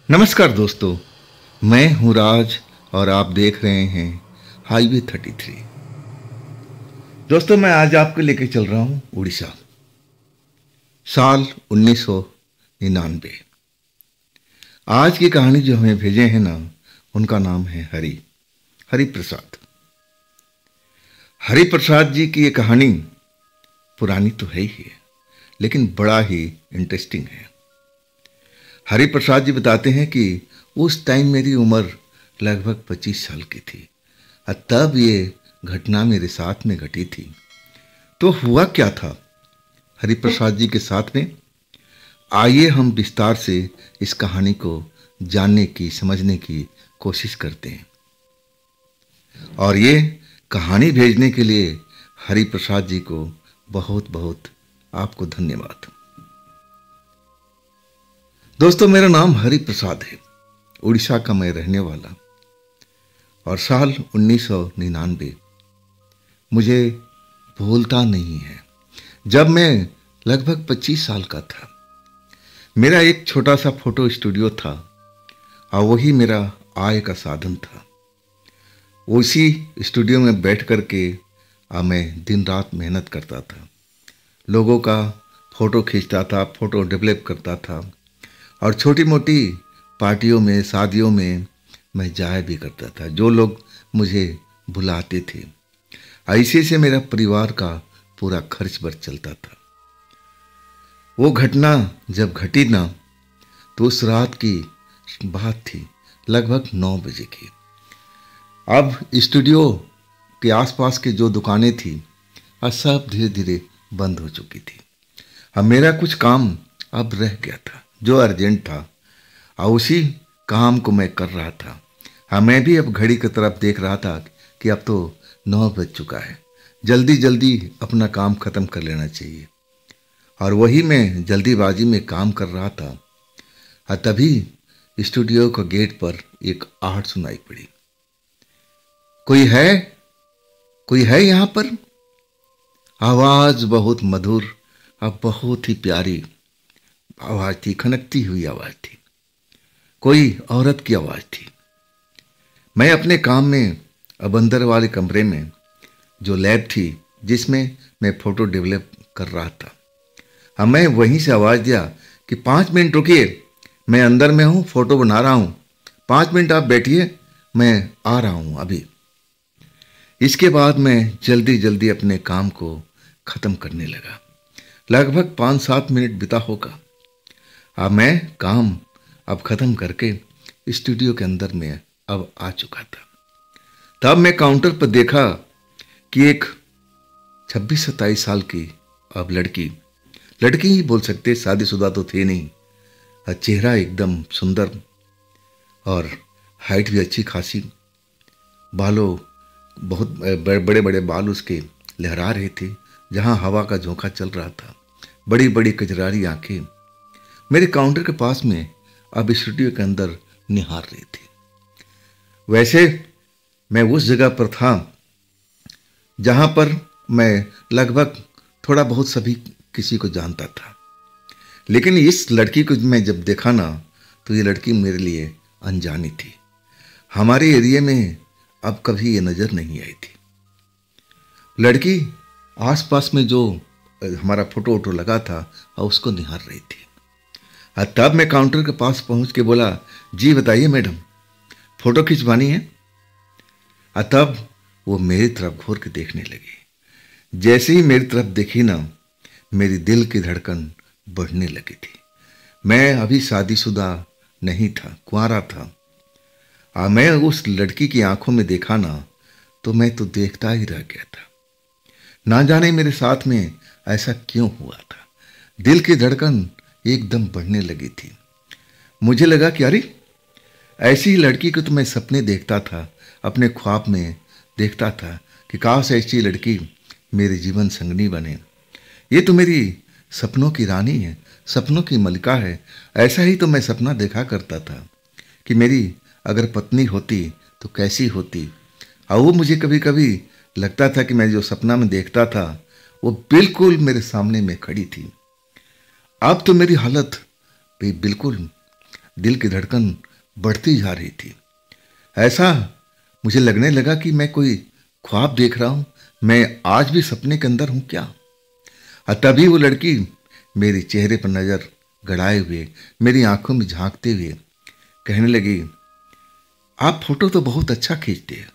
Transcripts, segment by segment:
नमस्कार दोस्तों, मैं हूं राज और आप देख रहे हैं हाईवे 33। दोस्तों, मैं आज आपको लेके चल रहा हूं उड़ीसा। साल 1999। आज की कहानी जो हमें भेजे हैं ना, उनका नाम है हरि प्रसाद। हरि प्रसाद जी की ये कहानी पुरानी तो है ही है, लेकिन बड़ा ही इंटरेस्टिंग है। हरि प्रसाद जी बताते हैं कि उस टाइम मेरी उम्र लगभग 25 साल की थी और तब ये घटना मेरे साथ में घटी थी। तो हुआ क्या था हरि प्रसाद जी के साथ में, आइए हम विस्तार से इस कहानी को जानने की, समझने की कोशिश करते हैं। और ये कहानी भेजने के लिए हरि प्रसाद जी को बहुत बहुत आपको धन्यवाद। दोस्तों, मेरा नाम हरि प्रसाद है, उड़ीसा का मैं रहने वाला, और साल 1999 मुझे भूलता नहीं है, जब मैं लगभग 25 साल का था। मेरा एक छोटा सा फोटो स्टूडियो था और वही मेरा आय का साधन था। उसी स्टूडियो में बैठ कर के मैं दिन रात मेहनत करता था, लोगों का फोटो खींचता था, फोटो डेवलप करता था, और छोटी मोटी पार्टियों में, शादियों में मैं जाया भी करता था, जो लोग मुझे बुलाते थे। ऐसे से मेरा परिवार का पूरा खर्च बर्च चलता था। वो घटना जब घटी ना, तो उस रात की बात थी, लगभग 9 बजे की। अब स्टूडियो के आसपास के जो दुकानें थी, सब धीरे धीरे बंद हो चुकी थी। अब मेरा कुछ काम अब रह गया था, जो अर्जेंट था, और उसी काम को मैं कर रहा था। हाँ, मैं भी अब घड़ी की तरफ देख रहा था कि अब तो 9 बज चुका है, जल्दी जल्दी अपना काम ख़त्म कर लेना चाहिए। और वही मैं जल्दीबाजी में काम कर रहा था, और तभी स्टूडियो का गेट पर एक आहट सुनाई पड़ी। कोई है? कोई है यहाँ पर? आवाज़ बहुत मधुर और बहुत ही प्यारी आवाज़ थी, खनकती हुई आवाज़ थी, कोई औरत की आवाज़ थी। मैं अपने काम में अब अंदर वाले कमरे में, जो लैब थी जिसमें मैं फ़ोटो डेवलप कर रहा था, मैं वहीं से आवाज़ दिया कि 5 मिनट रुकिए, मैं अंदर में हूँ, फ़ोटो बना रहा हूँ, 5 मिनट आप बैठिए, मैं आ रहा हूँ अभी। इसके बाद मैं जल्दी जल्दी अपने काम को ख़त्म करने लगा। लगभग 5-7 मिनट बिता होगा। अब मैं काम अब ख़त्म करके स्टूडियो के अंदर में अब आ चुका था। तब मैं काउंटर पर देखा कि एक 26-27 साल की अब लड़की ही बोल सकते, शादीशुदा तो थे नहीं, चेहरा एकदम सुंदर और हाइट भी अच्छी खासी, बालों बहुत बड़े बड़े बाल उसके लहरा रहे थे जहाँ हवा का झोंका चल रहा था, बड़ी बड़ी कजरारी आंखें मेरे काउंटर के पास में अब स्टूडियो के अंदर निहार रही थी। वैसे मैं उस जगह पर था जहाँ पर मैं लगभग थोड़ा बहुत सभी किसी को जानता था, लेकिन इस लड़की को मैं जब देखा ना, तो ये लड़की मेरे लिए अनजानी थी। हमारे एरिया में अब कभी ये नज़र नहीं आई थी। लड़की आसपास में जो हमारा फोटो वोटो लगा था उसको निहार रही थी। तब मैं काउंटर के पास पहुंच के बोला, जी बताइए मैडम, फ़ोटो खिंचवानी है? तब वो मेरी तरफ घूर के देखने लगी। जैसे ही मेरी तरफ देखी ना, मेरी दिल की धड़कन बढ़ने लगी थी। मैं अभी शादीशुदा नहीं था, कुंवारा था। मैं उस लड़की की आंखों में देखा ना, तो मैं तो देखता ही रह गया था। ना जाने मेरे साथ में ऐसा क्यों हुआ था, दिल की धड़कन एकदम बढ़ने लगी थी। मुझे लगा कि अरे, ऐसी ही लड़की को तो मैं सपने देखता था, अपने ख्वाब में देखता था कि काश ऐसी लड़की मेरे जीवन संगनी बने। ये तो मेरी सपनों की रानी है, सपनों की मलिका है। ऐसा ही तो मैं सपना देखा करता था कि मेरी अगर पत्नी होती तो कैसी होती। और वो मुझे कभी कभी लगता था कि मैं जो सपना में देखता था वो बिल्कुल मेरे सामने में खड़ी थी। अब तो मेरी हालत भी बिल्कुल दिल की धड़कन बढ़ती जा रही थी। ऐसा मुझे लगने लगा कि मैं कोई ख्वाब देख रहा हूं, मैं आज भी सपने के अंदर हूं क्या। और तभी वो लड़की मेरे चेहरे पर नजर गड़ाए हुए, मेरी आंखों में झांकते हुए कहने लगी, आप फोटो तो बहुत अच्छा खींचते हैं,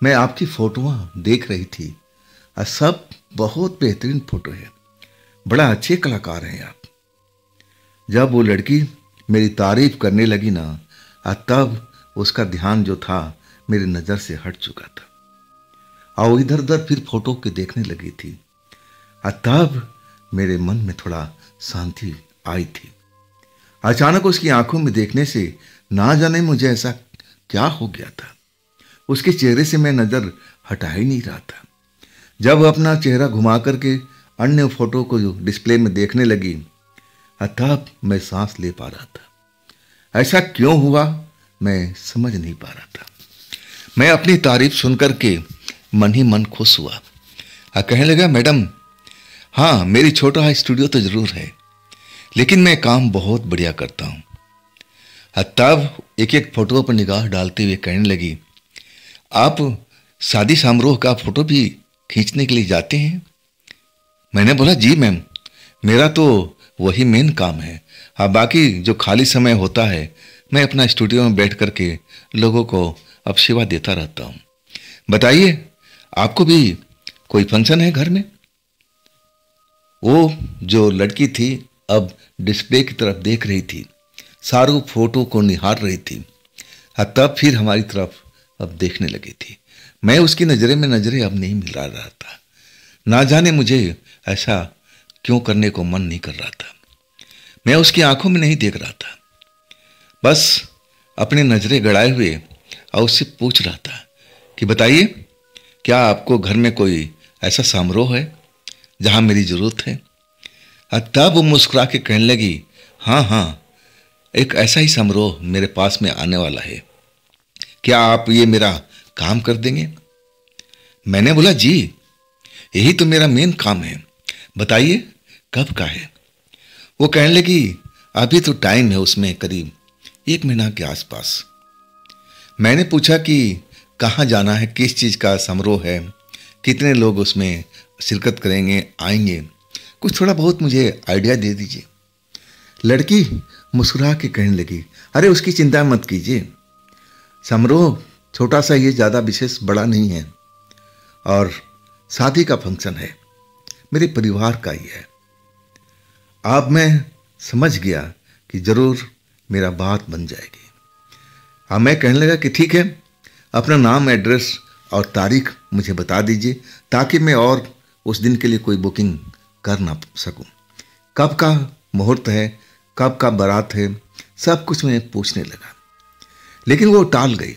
मैं आपकी फोटोआं देख रही थी और सब बहुत बेहतरीन फोटो है, बड़ा अच्छे कलाकार हैं आप। जब वो लड़की मेरी तारीफ करने लगी ना, तब उसका ध्यान जो था मेरी नज़र से हट चुका था और इधर उधर फिर फोटो के देखने लगी थी। तब मेरे मन में थोड़ा शांति आई थी। अचानक उसकी आंखों में देखने से ना जाने मुझे ऐसा क्या हो गया था, उसके चेहरे से मैं नज़र हटा ही नहीं रहा था। जब अपना चेहरा घुमा करके अन्य फोटो को जो डिस्प्ले में देखने लगी, तब मैं सांस ले पा रहा था। ऐसा क्यों हुआ मैं समझ नहीं पा रहा था। मैं अपनी तारीफ सुनकर के मन ही मन खुश हुआ और कहने लगा, मैडम हाँ, मेरी छोटा स्टूडियो तो जरूर है, लेकिन मैं काम बहुत बढ़िया करता हूँ। तब एक एक फोटो पर निगाह डालते हुए कहने लगी, आप शादी समारोह का फोटो भी खींचने के लिए जाते हैं? मैंने बोला, जी मैम, मेरा तो वही मेन काम है। हाँ, बाकी जो खाली समय होता है मैं अपना स्टूडियो में बैठ करके लोगों को अब सेवा देता रहता हूँ। बताइए, आपको भी कोई फंक्शन है घर में? वो जो लड़की थी अब डिस्प्ले की तरफ देख रही थी, सारू फोटो को निहार रही थी। तब फिर हमारी तरफ अब देखने लगी थी। मैं उसकी नज़रें में नज़रें अब नहीं मिला रहा था। ना जाने मुझे ऐसा क्यों करने को मन नहीं कर रहा था। मैं उसकी आंखों में नहीं देख रहा था, बस अपनी नज़रें गड़ाए हुए और उससे पूछ रहा था कि बताइए, क्या आपको घर में कोई ऐसा समारोह है जहां मेरी ज़रूरत है? तब वो मुस्कुरा के कहने लगी, हाँ हाँ, एक ऐसा ही समारोह मेरे पास में आने वाला है, क्या आप ये मेरा काम कर देंगे? मैंने बोला, जी यही तो मेरा मेन काम है, बताइए कब का है? वो कहने लगी, अभी तो टाइम है उसमें करीब 1 महीना के आसपास। मैंने पूछा कि कहाँ जाना है, किस चीज़ का समारोह है, कितने लोग उसमें शिरकत करेंगे, आएंगे, कुछ थोड़ा बहुत मुझे आइडिया दे दीजिए। लड़की मुस्कुरा के कहने लगी, अरे उसकी चिंता मत कीजिए, समारोह छोटा सा, ये ज़्यादा विशेष बड़ा नहीं है और शादी का फंक्शन है, मेरे परिवार का ही है। अब मैं समझ गया कि ज़रूर मेरा बात बन जाएगी। अब मैं कहने लगा कि ठीक है, अपना नाम, एड्रेस और तारीख मुझे बता दीजिए ताकि मैं और उस दिन के लिए कोई बुकिंग कर ना सकूं। कब का मुहूर्त है, कब का बारात है, सब कुछ मैं पूछने लगा, लेकिन वो टाल गई।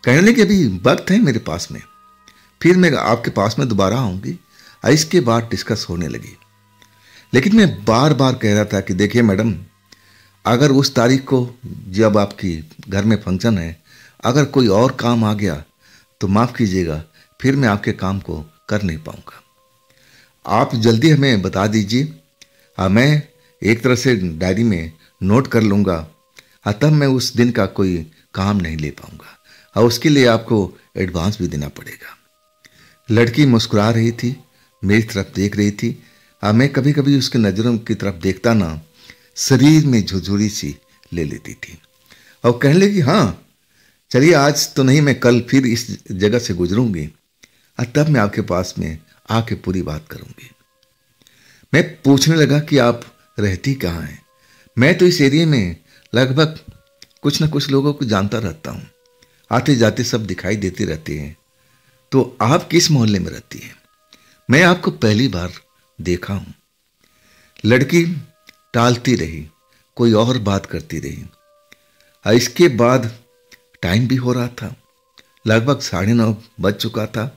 कहने लगी, अभी वक्त है मेरे पास में, फिर मैं आपके पास में दोबारा आऊँगी। इसके बाद डिस्कस होने लगी। लेकिन मैं बार बार कह रहा था कि देखिए मैडम, अगर उस तारीख को जब आपकी घर में फंक्शन है, अगर कोई और काम आ गया तो माफ़ कीजिएगा, फिर मैं आपके काम को कर नहीं पाऊँगा। आप जल्दी हमें बता दीजिए, मैं एक तरह से डायरी में नोट कर लूँगा, तब मैं उस दिन का कोई काम नहीं ले पाऊँगा और उसके लिए आपको एडवांस भी देना पड़ेगा। लड़की मुस्कुरा रही थी, मेरी तरफ देख रही थी। मैं कभी कभी उसके नज़रों की तरफ देखता ना, शरीर में झुरझुरी सी ले लेती थी और कहने लगी, हाँ चलिए, आज तो नहीं, मैं कल फिर इस जगह से गुजरूंगी और तब मैं आपके पास में आके पूरी बात करूंगी। मैं पूछने लगा कि आप रहती कहाँ हैं? मैं तो इस एरिया में लगभग कुछ न कुछ लोगों को जानता रहता हूँ, आते जाते सब दिखाई देते रहते हैं। तो आप किस मोहल्ले में रहती हैं? मैं आपको पहली बार देखा हूँ। लड़की टालती रही, कोई और बात करती रही। इसके बाद टाइम भी हो रहा था, लगभग 9:30 बज चुका था।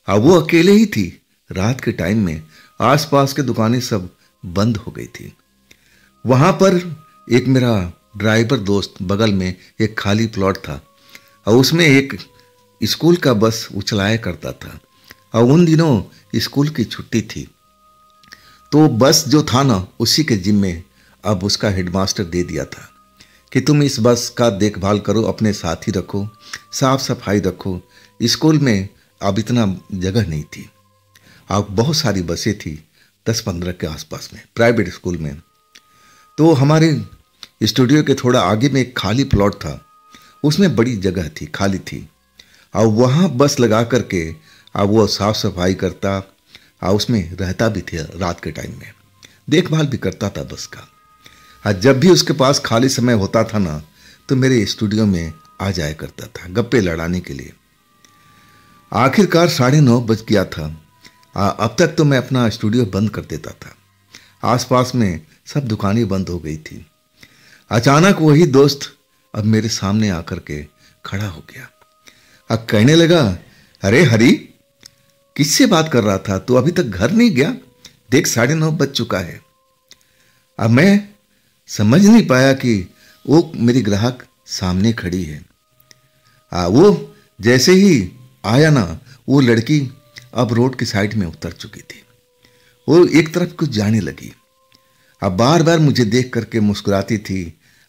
वो अकेले ही थी। रात के टाइम में आसपास के दुकानें सब बंद हो गई थी। वहाँ पर एक मेरा ड्राइवर दोस्त, बगल में एक खाली प्लॉट था और उसमें एक स्कूल का बस उचलाया करता था और उन दिनों स्कूल की छुट्टी थी, तो बस जो था ना, उसी के जिम्मे अब उसका हेडमास्टर दे दिया था कि तुम इस बस का देखभाल करो, अपने साथ ही रखो, साफ सफाई रखो। स्कूल में अब इतना जगह नहीं थी, अब बहुत सारी बसें थी, 10-15 के आसपास में, प्राइवेट स्कूल में। तो हमारे स्टूडियो के थोड़ा आगे में एक खाली प्लॉट था, उसमें बड़ी जगह थी, खाली थी, और वहाँ बस लगा करके अब वो साफ सफाई करता और उसमें रहता भी था। रात के टाइम में देखभाल भी करता था बस का। और जब भी उसके पास खाली समय होता था ना, तो मेरे स्टूडियो में आ जाया करता था गप्पे लड़ाने के लिए। आखिरकार 9:30 बज गया था। अब तक तो मैं अपना स्टूडियो बंद कर देता था, आसपास में सब दुकानें बंद हो गई थी। अचानक वही दोस्त अब मेरे सामने आकर के खड़ा हो गया। अब कहने लगा, अरे हरी, किससे बात कर रहा था? तू अभी तक घर नहीं गया? देख 9:30 बज चुका है। अब मैं समझ नहीं पाया कि वो मेरी ग्राहक सामने खड़ी है। वो जैसे ही आया ना, वो लड़की अब रोड की साइड में उतर चुकी थी। वो एक तरफ कुछ जाने लगी। अब बार बार मुझे देख करके मुस्कुराती थी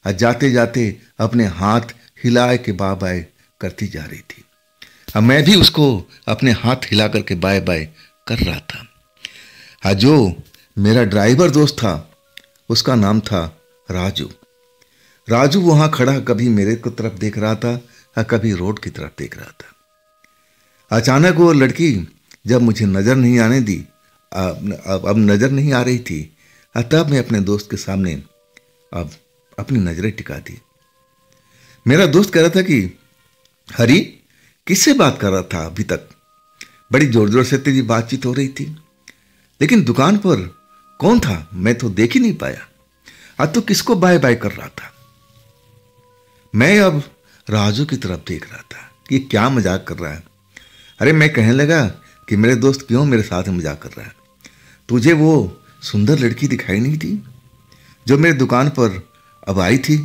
और जाते जाते अपने हाथ हिलाए के बाय बाय करती जा रही थी। अब मैं भी उसको अपने हाथ हिला करके बाय बाय कर रहा था। जो मेरा ड्राइवर दोस्त था, उसका नाम था राजू। राजू वहाँ खड़ा कभी मेरे को तरफ देख रहा था और कभी रोड की तरफ देख रहा था। अचानक वो लड़की जब मुझे नज़र नहीं आने दी, अब नज़र नहीं आ रही थी, तब मैं अपने दोस्त के सामने अब अपनी नज़रें टिका दी। मेरा दोस्त कह रहा था कि हरी, किससे बात कर रहा था अभी तक? बड़ी जोर जोर से तेरी बातचीत हो रही थी, लेकिन दुकान पर कौन था? मैं तो देख ही नहीं पाया। अब तो किसको बाय बाय कर रहा था? मैं अब राजू की तरफ देख रहा था कि क्या मजाक कर रहा है। अरे मैं कहने लगा कि मेरे दोस्त क्यों मेरे साथ मजाक कर रहा है? तुझे वो सुंदर लड़की दिखाई नहीं थी जो मेरी दुकान पर अब आई थी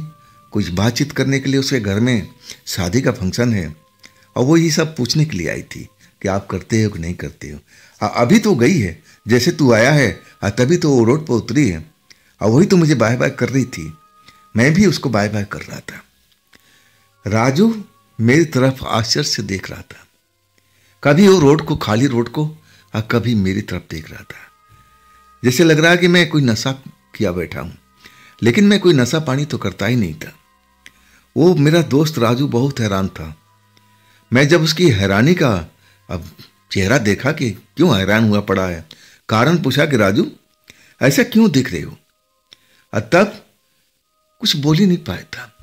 कुछ बातचीत करने के लिए? उसके घर में शादी का फंक्शन है और वो ये सब पूछने के लिए आई थी कि आप करते हो कि नहीं करते हो। अभी तो गई है, जैसे तू आया है तभी तो वो रोड पर उतरी है, और वही तो मुझे बाय बाय कर रही थी। मैं भी उसको बाय बाय कर रहा था। राजू मेरी तरफ आश्चर्य से देख रहा था, कभी वो रोड को, खाली रोड को, और कभी मेरी तरफ देख रहा था, जैसे लग रहा है कि मैं कोई नशा किया बैठा हूं। लेकिन मैं कोई नशा पानी तो करता ही नहीं था। वो मेरा दोस्त राजू बहुत हैरान था। मैं जब उसकी हैरानी का अब चेहरा देखा कि क्यों हैरान हुआ पड़ा है, कारण पूछा कि राजू ऐसा क्यों दिख रहे हो? तब कुछ बोल ही नहीं पाया था।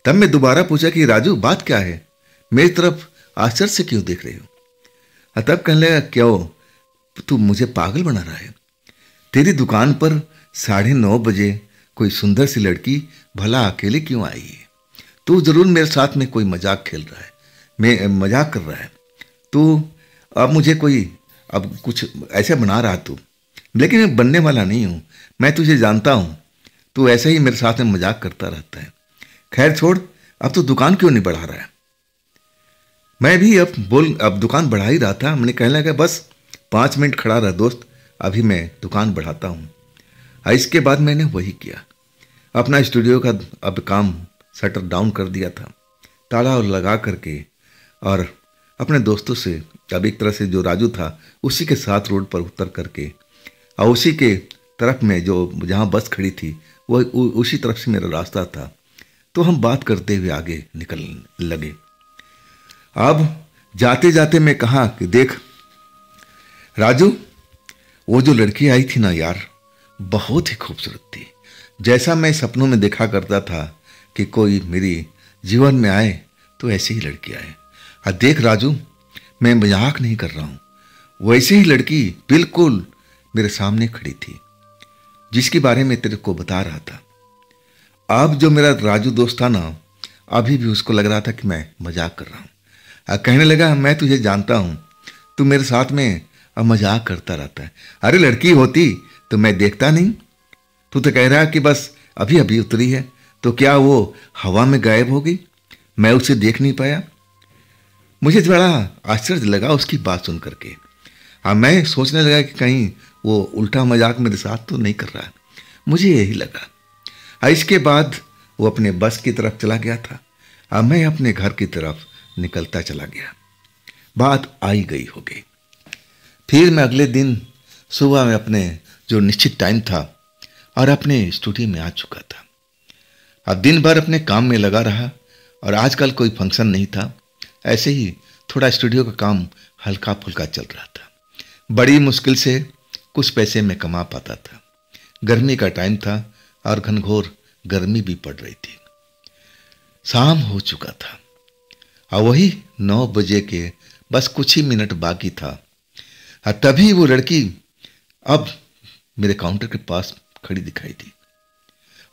तब मैं दोबारा पूछा कि राजू बात क्या है, मेरी तरफ आश्चर्य से क्यों देख रहे हो? तब कहने लगा, क्यों, तू मुझे पागल बना रहा है? तेरी दुकान पर 9:30 बजे कोई सुंदर सी लड़की भला अकेले क्यों आई है? तू जरूर मेरे साथ में कोई मजाक खेल रहा है, मैं मजाक कर रहा है तू। अब मुझे कोई अब कुछ ऐसे बना रहा तू, लेकिन मैं बनने वाला नहीं हूँ। मैं तुझे जानता हूँ, तू ऐसे ही मेरे साथ में मजाक करता रहता है। खैर छोड़, अब तो दुकान क्यों नहीं बढ़ा रहा है? मैं भी अब दुकान बढ़ा ही रहा था। मैंने कहने लगा, बस 5 मिनट खड़ा रहा दोस्त, अभी मैं दुकान बढ़ाता हूँ। इसके बाद मैंने वही किया, अपना स्टूडियो का अब काम शटर डाउन कर दिया था, ताला लगा करके, और अपने दोस्तों से अब एक तरह से जो राजू था उसी के साथ रोड पर उतर करके, और उसी के तरफ में जो जहाँ बस खड़ी थी वो उसी तरफ से मेरा रास्ता था। तो हम बात करते हुए आगे निकल लगे। अब जाते जाते मैं कहा कि देख राजू, वो जो लड़की आई थी ना यार, बहुत ही खूबसूरत थी, जैसा मैं सपनों में देखा करता था कि कोई मेरी जीवन में आए तो ऐसी ही लड़की आए। देख राजू, मैं मजाक नहीं कर रहा हूँ, वैसे ही लड़की बिल्कुल मेरे सामने खड़ी थी जिसके बारे में तेरे को बता रहा था। अब जो मेरा राजू दोस्त था ना, अभी भी उसको लग रहा था कि मैं मजाक कर रहा हूँ। कहने लगा, मैं तुझे जानता हूँ, तू मेरे साथ में अब मजाक करता रहता है। अरे लड़की होती तो मैं देखता नहीं, तू तो कह रहा है कि बस अभी अभी उतरी है, तो क्या वो हवा में गायब हो गई? मैं उसे देख नहीं पाया। मुझे बड़ा आश्चर्य लगा उसकी बात सुन करके। मैं सोचने लगा कि कहीं वो उल्टा मजाक मेरे साथ तो नहीं कर रहा है, मुझे यही लगा। इसके बाद वो अपने बस की तरफ चला गया था और मैं अपने घर की तरफ निकलता चला गया। बात आई गई हो गई। फिर मैं अगले दिन सुबह में अपने जो निश्चित टाइम था और अपने स्टूडियो में आ चुका था। अब दिन भर अपने काम में लगा रहा और आजकल कोई फंक्शन नहीं था, ऐसे ही थोड़ा स्टूडियो का काम हल्का फुल्का चल रहा था। बड़ी मुश्किल से कुछ पैसे मैं कमा पाता था। गर्मी का टाइम था और घनघोर गर्मी भी पड़ रही थी। शाम हो चुका था और वही 9 बजे के बस कुछ ही मिनट बाकी था। तभी वो लड़की अब मेरे काउंटर के पास खड़ी दिखाई दी।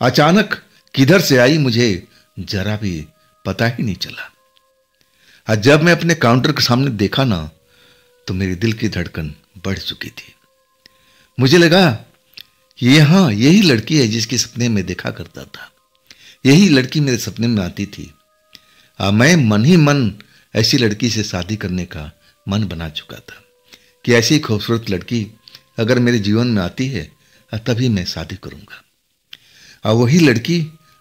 अचानक किधर से आई मुझे जरा भी पता ही नहीं चला। जब मैं अपने काउंटर के सामने देखा ना तो मेरे दिल की धड़कन बढ़ चुकी थी। मुझे लगा कि यहाँ यही लड़की है जिसके सपने में देखा करता था। यही लड़की मेरे सपने में आती थी। मैं मन ही मन ऐसी लड़की से शादी करने का मन बना चुका था कि ऐसी खूबसूरत लड़की अगर मेरे जीवन में आती है तभी मैं शादी करूंगा। और वही लड़की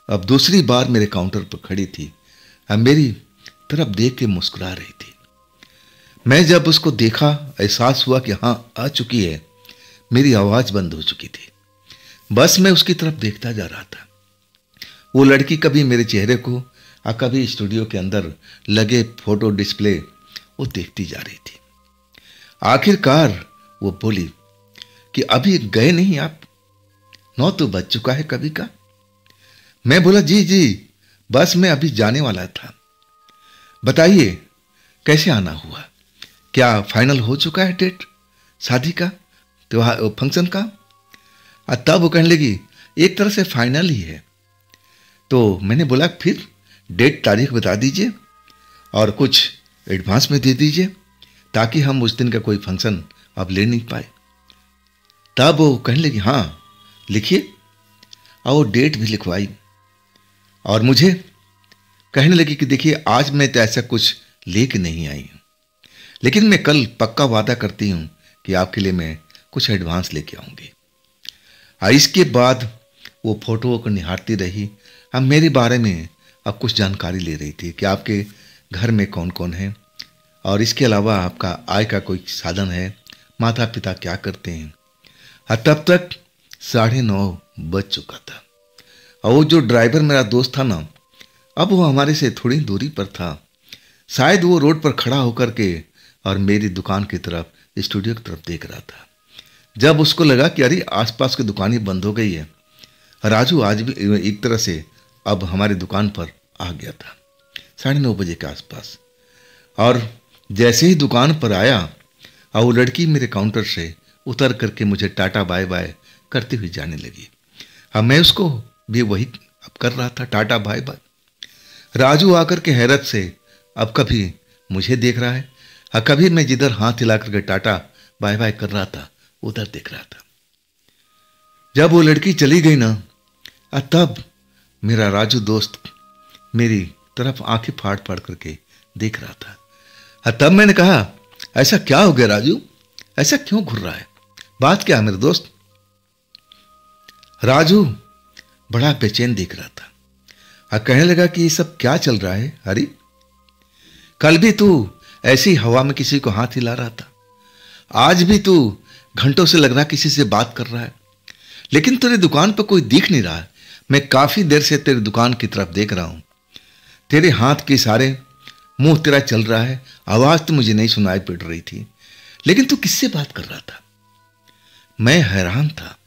अब दूसरी बार मेरे काउंटर पर खड़ी थी और मेरी तरफ देख के मुस्कुरा रही थी। मैं जब उसको देखा एहसास हुआ कि हाँ आ चुकी है। मेरी आवाज बंद हो चुकी थी। बस मैं उसकी तरफ देखता जा रहा था। वो लड़की कभी मेरे चेहरे को और कभी स्टूडियो के अंदर लगे फोटो डिस्प्ले वो देखती जा रही थी। आखिरकार वो बोली कि अभी गए नहीं आप? 9 तो बज चुका है कभी का। मैं बोला जी जी बस मैं अभी जाने वाला था। बताइए कैसे आना हुआ? क्या फाइनल हो चुका है डेट शादी का, त्योहार फंक्शन का? तब वो कहने लगी एक तरह से फाइनल ही है। तो मैंने बोला फिर डेट तारीख बता दीजिए और कुछ एडवांस में दे दीजिए ताकि हम उस दिन का कोई फंक्शन अब ले नहीं पाए। तब वो कहने लगी हाँ लिखिए। और वो डेट भी लिखवाई और मुझे कहने लगी कि देखिए आज मैं तो ऐसा कुछ लेके नहीं आई हूँ, लेकिन मैं कल पक्का वादा करती हूँ कि आपके लिए मैं कुछ एडवांस लेके आऊँगी। इसके बाद वो फोटो को निहारती रही। अब मेरे बारे में अब कुछ जानकारी ले रही थी कि आपके घर में कौन कौन है और इसके अलावा आपका आय का कोई साधन है, माता पिता क्या करते हैं। तब तक 9:30 बज चुका था और वो जो ड्राइवर मेरा दोस्त था ना अब वो हमारे से थोड़ी दूरी पर था। शायद वो रोड पर खड़ा होकर के और मेरी दुकान की तरफ, स्टूडियो की तरफ देख रहा था। जब उसको लगा कि अरे आसपास की दुकानें बंद हो गई है, राजू आज भी एक तरह से अब हमारी दुकान पर आ गया था 9:30 बजे के आसपास। और जैसे ही दुकान पर आया और वो लड़की मेरे काउंटर से उतर करके मुझे टाटा बाय बाय करती हुई जाने लगी। मैं उसको भी वही अब कर रहा था, टाटा बाय बाय। राजू आकर के हैरत से अब कभी मुझे देख रहा है और कभी मैं जिधर हाथ हिला करके टाटा बाय बाय कर रहा था उधर देख रहा था। जब वो लड़की चली गई ना तब मेरा राजू दोस्त मेरी तरफ आंखें फाड़ फाड़ करके देख रहा था। तब मैंने कहा ऐसा क्या हो गया राजू, ऐसा क्यों घूर रहा है, बात क्या है मेरे दोस्त? राजू बड़ा बेचैन दिख रहा था और कहने लगा कि ये सब क्या चल रहा है हरी? कल भी तू ऐसी हवा में किसी को हाथ हिला रहा था, आज भी तू घंटों से लग रहा किसी से बात कर रहा है, लेकिन तेरी दुकान पर कोई दिख नहीं रहा है। मैं काफी देर से तेरी दुकान की तरफ देख रहा हूं, तेरे हाथ के इशारे, मुंह तेरा चल रहा है, आवाज तो मुझे नहीं सुनाई पड़ रही थी, लेकिन तू किससे बात कर रहा था? मैं हैरान था।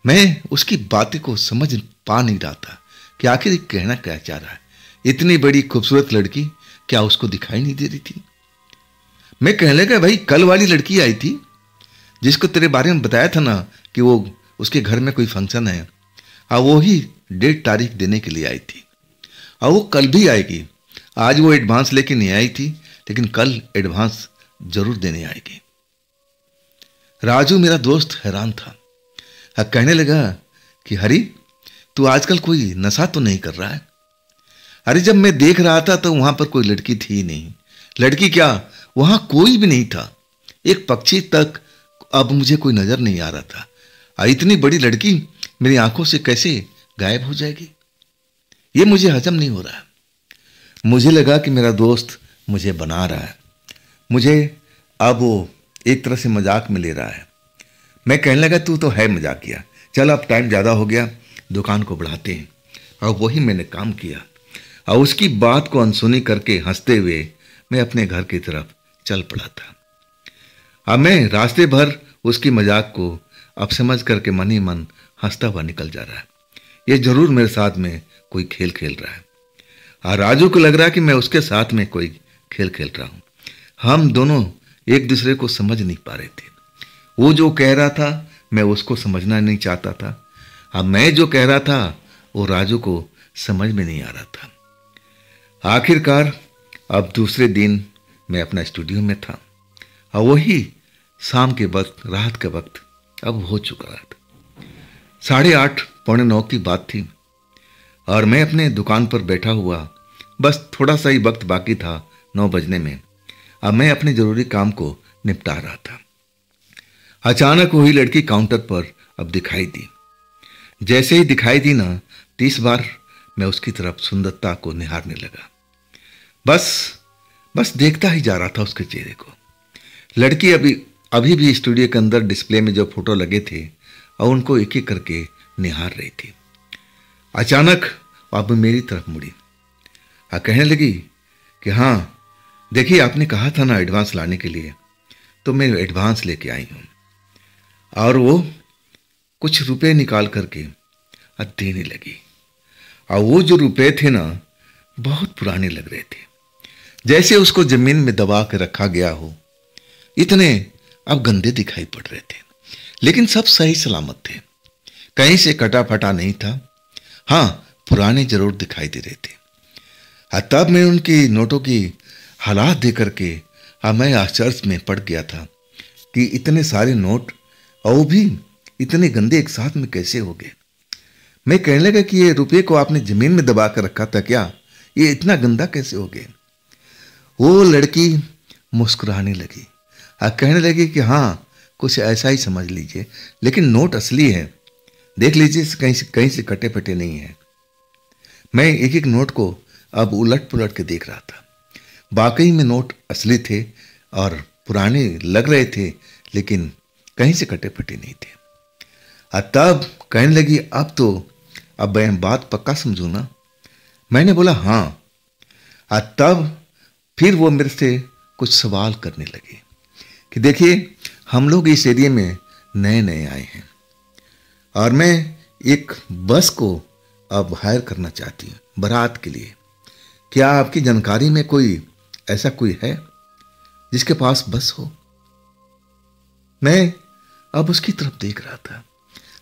मैं उसकी बातें को समझ पा नहीं रहा था कि आखिर कहना क्या चाह रहा है। इतनी बड़ी खूबसूरत लड़की क्या उसको दिखाई नहीं दे रही थी? मैं कहने लगा भाई कल वाली लड़की आई थी जिसको तेरे बारे में बताया था ना कि वो उसके घर में कोई फंक्शन है और वो ही डेट तारीख देने के लिए आई थी और वो कल भी आएगी। आज वो एडवांस लेके नहीं आई थी लेकिन कल एडवांस जरूर देने आएगी। राजू मेरा दोस्त हैरान था। कहने लगा कि हरी तू आजकल कोई नशा तो नहीं कर रहा है? अरे जब मैं देख रहा था तो वहां पर कोई लड़की थी ही नहीं। लड़की क्या, वहां कोई भी नहीं था, एक पक्षी तक अब मुझे कोई नजर नहीं आ रहा था। इतनी बड़ी लड़की मेरी आंखों से कैसे गायब हो जाएगी? ये मुझे हजम नहीं हो रहा है। मुझे लगा कि मेरा दोस्त मुझे बना रहा है, मुझे अब वो एक तरह से मजाक में ले रहा है। मैं कहने लगा तू तो है मजाकिया, चल अब टाइम ज़्यादा हो गया, दुकान को बढ़ाते हैं। और वही मैंने काम किया और उसकी बात को अनसुनी करके हंसते हुए मैं अपने घर की तरफ चल पड़ा था। अब मैं रास्ते भर उसकी मजाक को अब समझ करके मन ही मन हंसता हुआ निकल जा रहा है। ये जरूर मेरे साथ में कोई खेल खेल रहा है और राजू को लग रहा है कि मैं उसके साथ में कोई खेल खेल रहा हूँ। हम दोनों एक दूसरे को समझ नहीं पा रहे थे। वो जो कह रहा था मैं उसको समझना नहीं चाहता था, अब मैं जो कह रहा था वो राजू को समझ में नहीं आ रहा था। आखिरकार अब दूसरे दिन मैं अपना स्टूडियो में था और वही शाम के वक्त, रात के वक्त अब हो चुका था। 8:30 पौने 9 की बात थी और मैं अपने दुकान पर बैठा हुआ, बस थोड़ा सा ही वक्त बाकी था 9 बजने में। अब मैं अपने जरूरी काम को निपटा रहा था। अचानक वही लड़की काउंटर पर अब दिखाई दी। जैसे ही दिखाई दी ना, 30 बार मैं उसकी तरफ सुंदरता को निहारने लगा। बस देखता ही जा रहा था उसके चेहरे को। लड़की अभी भी स्टूडियो के अंदर डिस्प्ले में जो फोटो लगे थे और उनको एक एक करके निहार रही थी। अचानक अब मेरी तरफ मुड़ी और कहने लगी कि हाँ देखिए, आपने कहा था ना एडवांस लाने के लिए, तो मैं एडवांस लेके आई हूँ। और वो कुछ रुपए निकाल करके देने लगी। और वो जो रुपए थे ना, बहुत पुराने लग रहे थे, जैसे उसको जमीन में दबा के रखा गया हो। इतने अब गंदे दिखाई पड़ रहे थे, लेकिन सब सही सलामत थे, कहीं से कटा फटा नहीं था। हाँ, पुराने जरूर दिखाई दे रहे थे। तब मैं उनकी नोटों की हालात देख करके मैं आश्चर्य में पड़ गया था कि इतने सारे नोट और वो भी इतने गंदे एक साथ में कैसे हो गए। मैं कहने लगा कि ये रुपये को आपने जमीन में दबा कर रखा था क्या? ये इतना गंदा कैसे हो गए? वो लड़की मुस्कुराने लगी और कहने लगी कि हाँ, कुछ ऐसा ही समझ लीजिए, लेकिन नोट असली है, देख लीजिए कहीं से कटे फटे नहीं है। मैं एक एक नोट को अब उलट पुलट के देख रहा था। वाकई में नोट असली थे और पुराने लग रहे थे, लेकिन कहीं से कटे फटे नहीं थे। तब कहने लगी अब मैं बात पक्का समझू ना? मैंने बोला हाँ। तब फिर वो मेरे से कुछ सवाल करने लगे कि देखिए, हम लोग इस एरिया में नए नए आए हैं और मैं एक बस को अब हायर करना चाहती हूँ बारात के लिए। क्या आपकी जानकारी में ऐसा कोई है जिसके पास बस हो? मैं अब उसकी तरफ देख रहा था।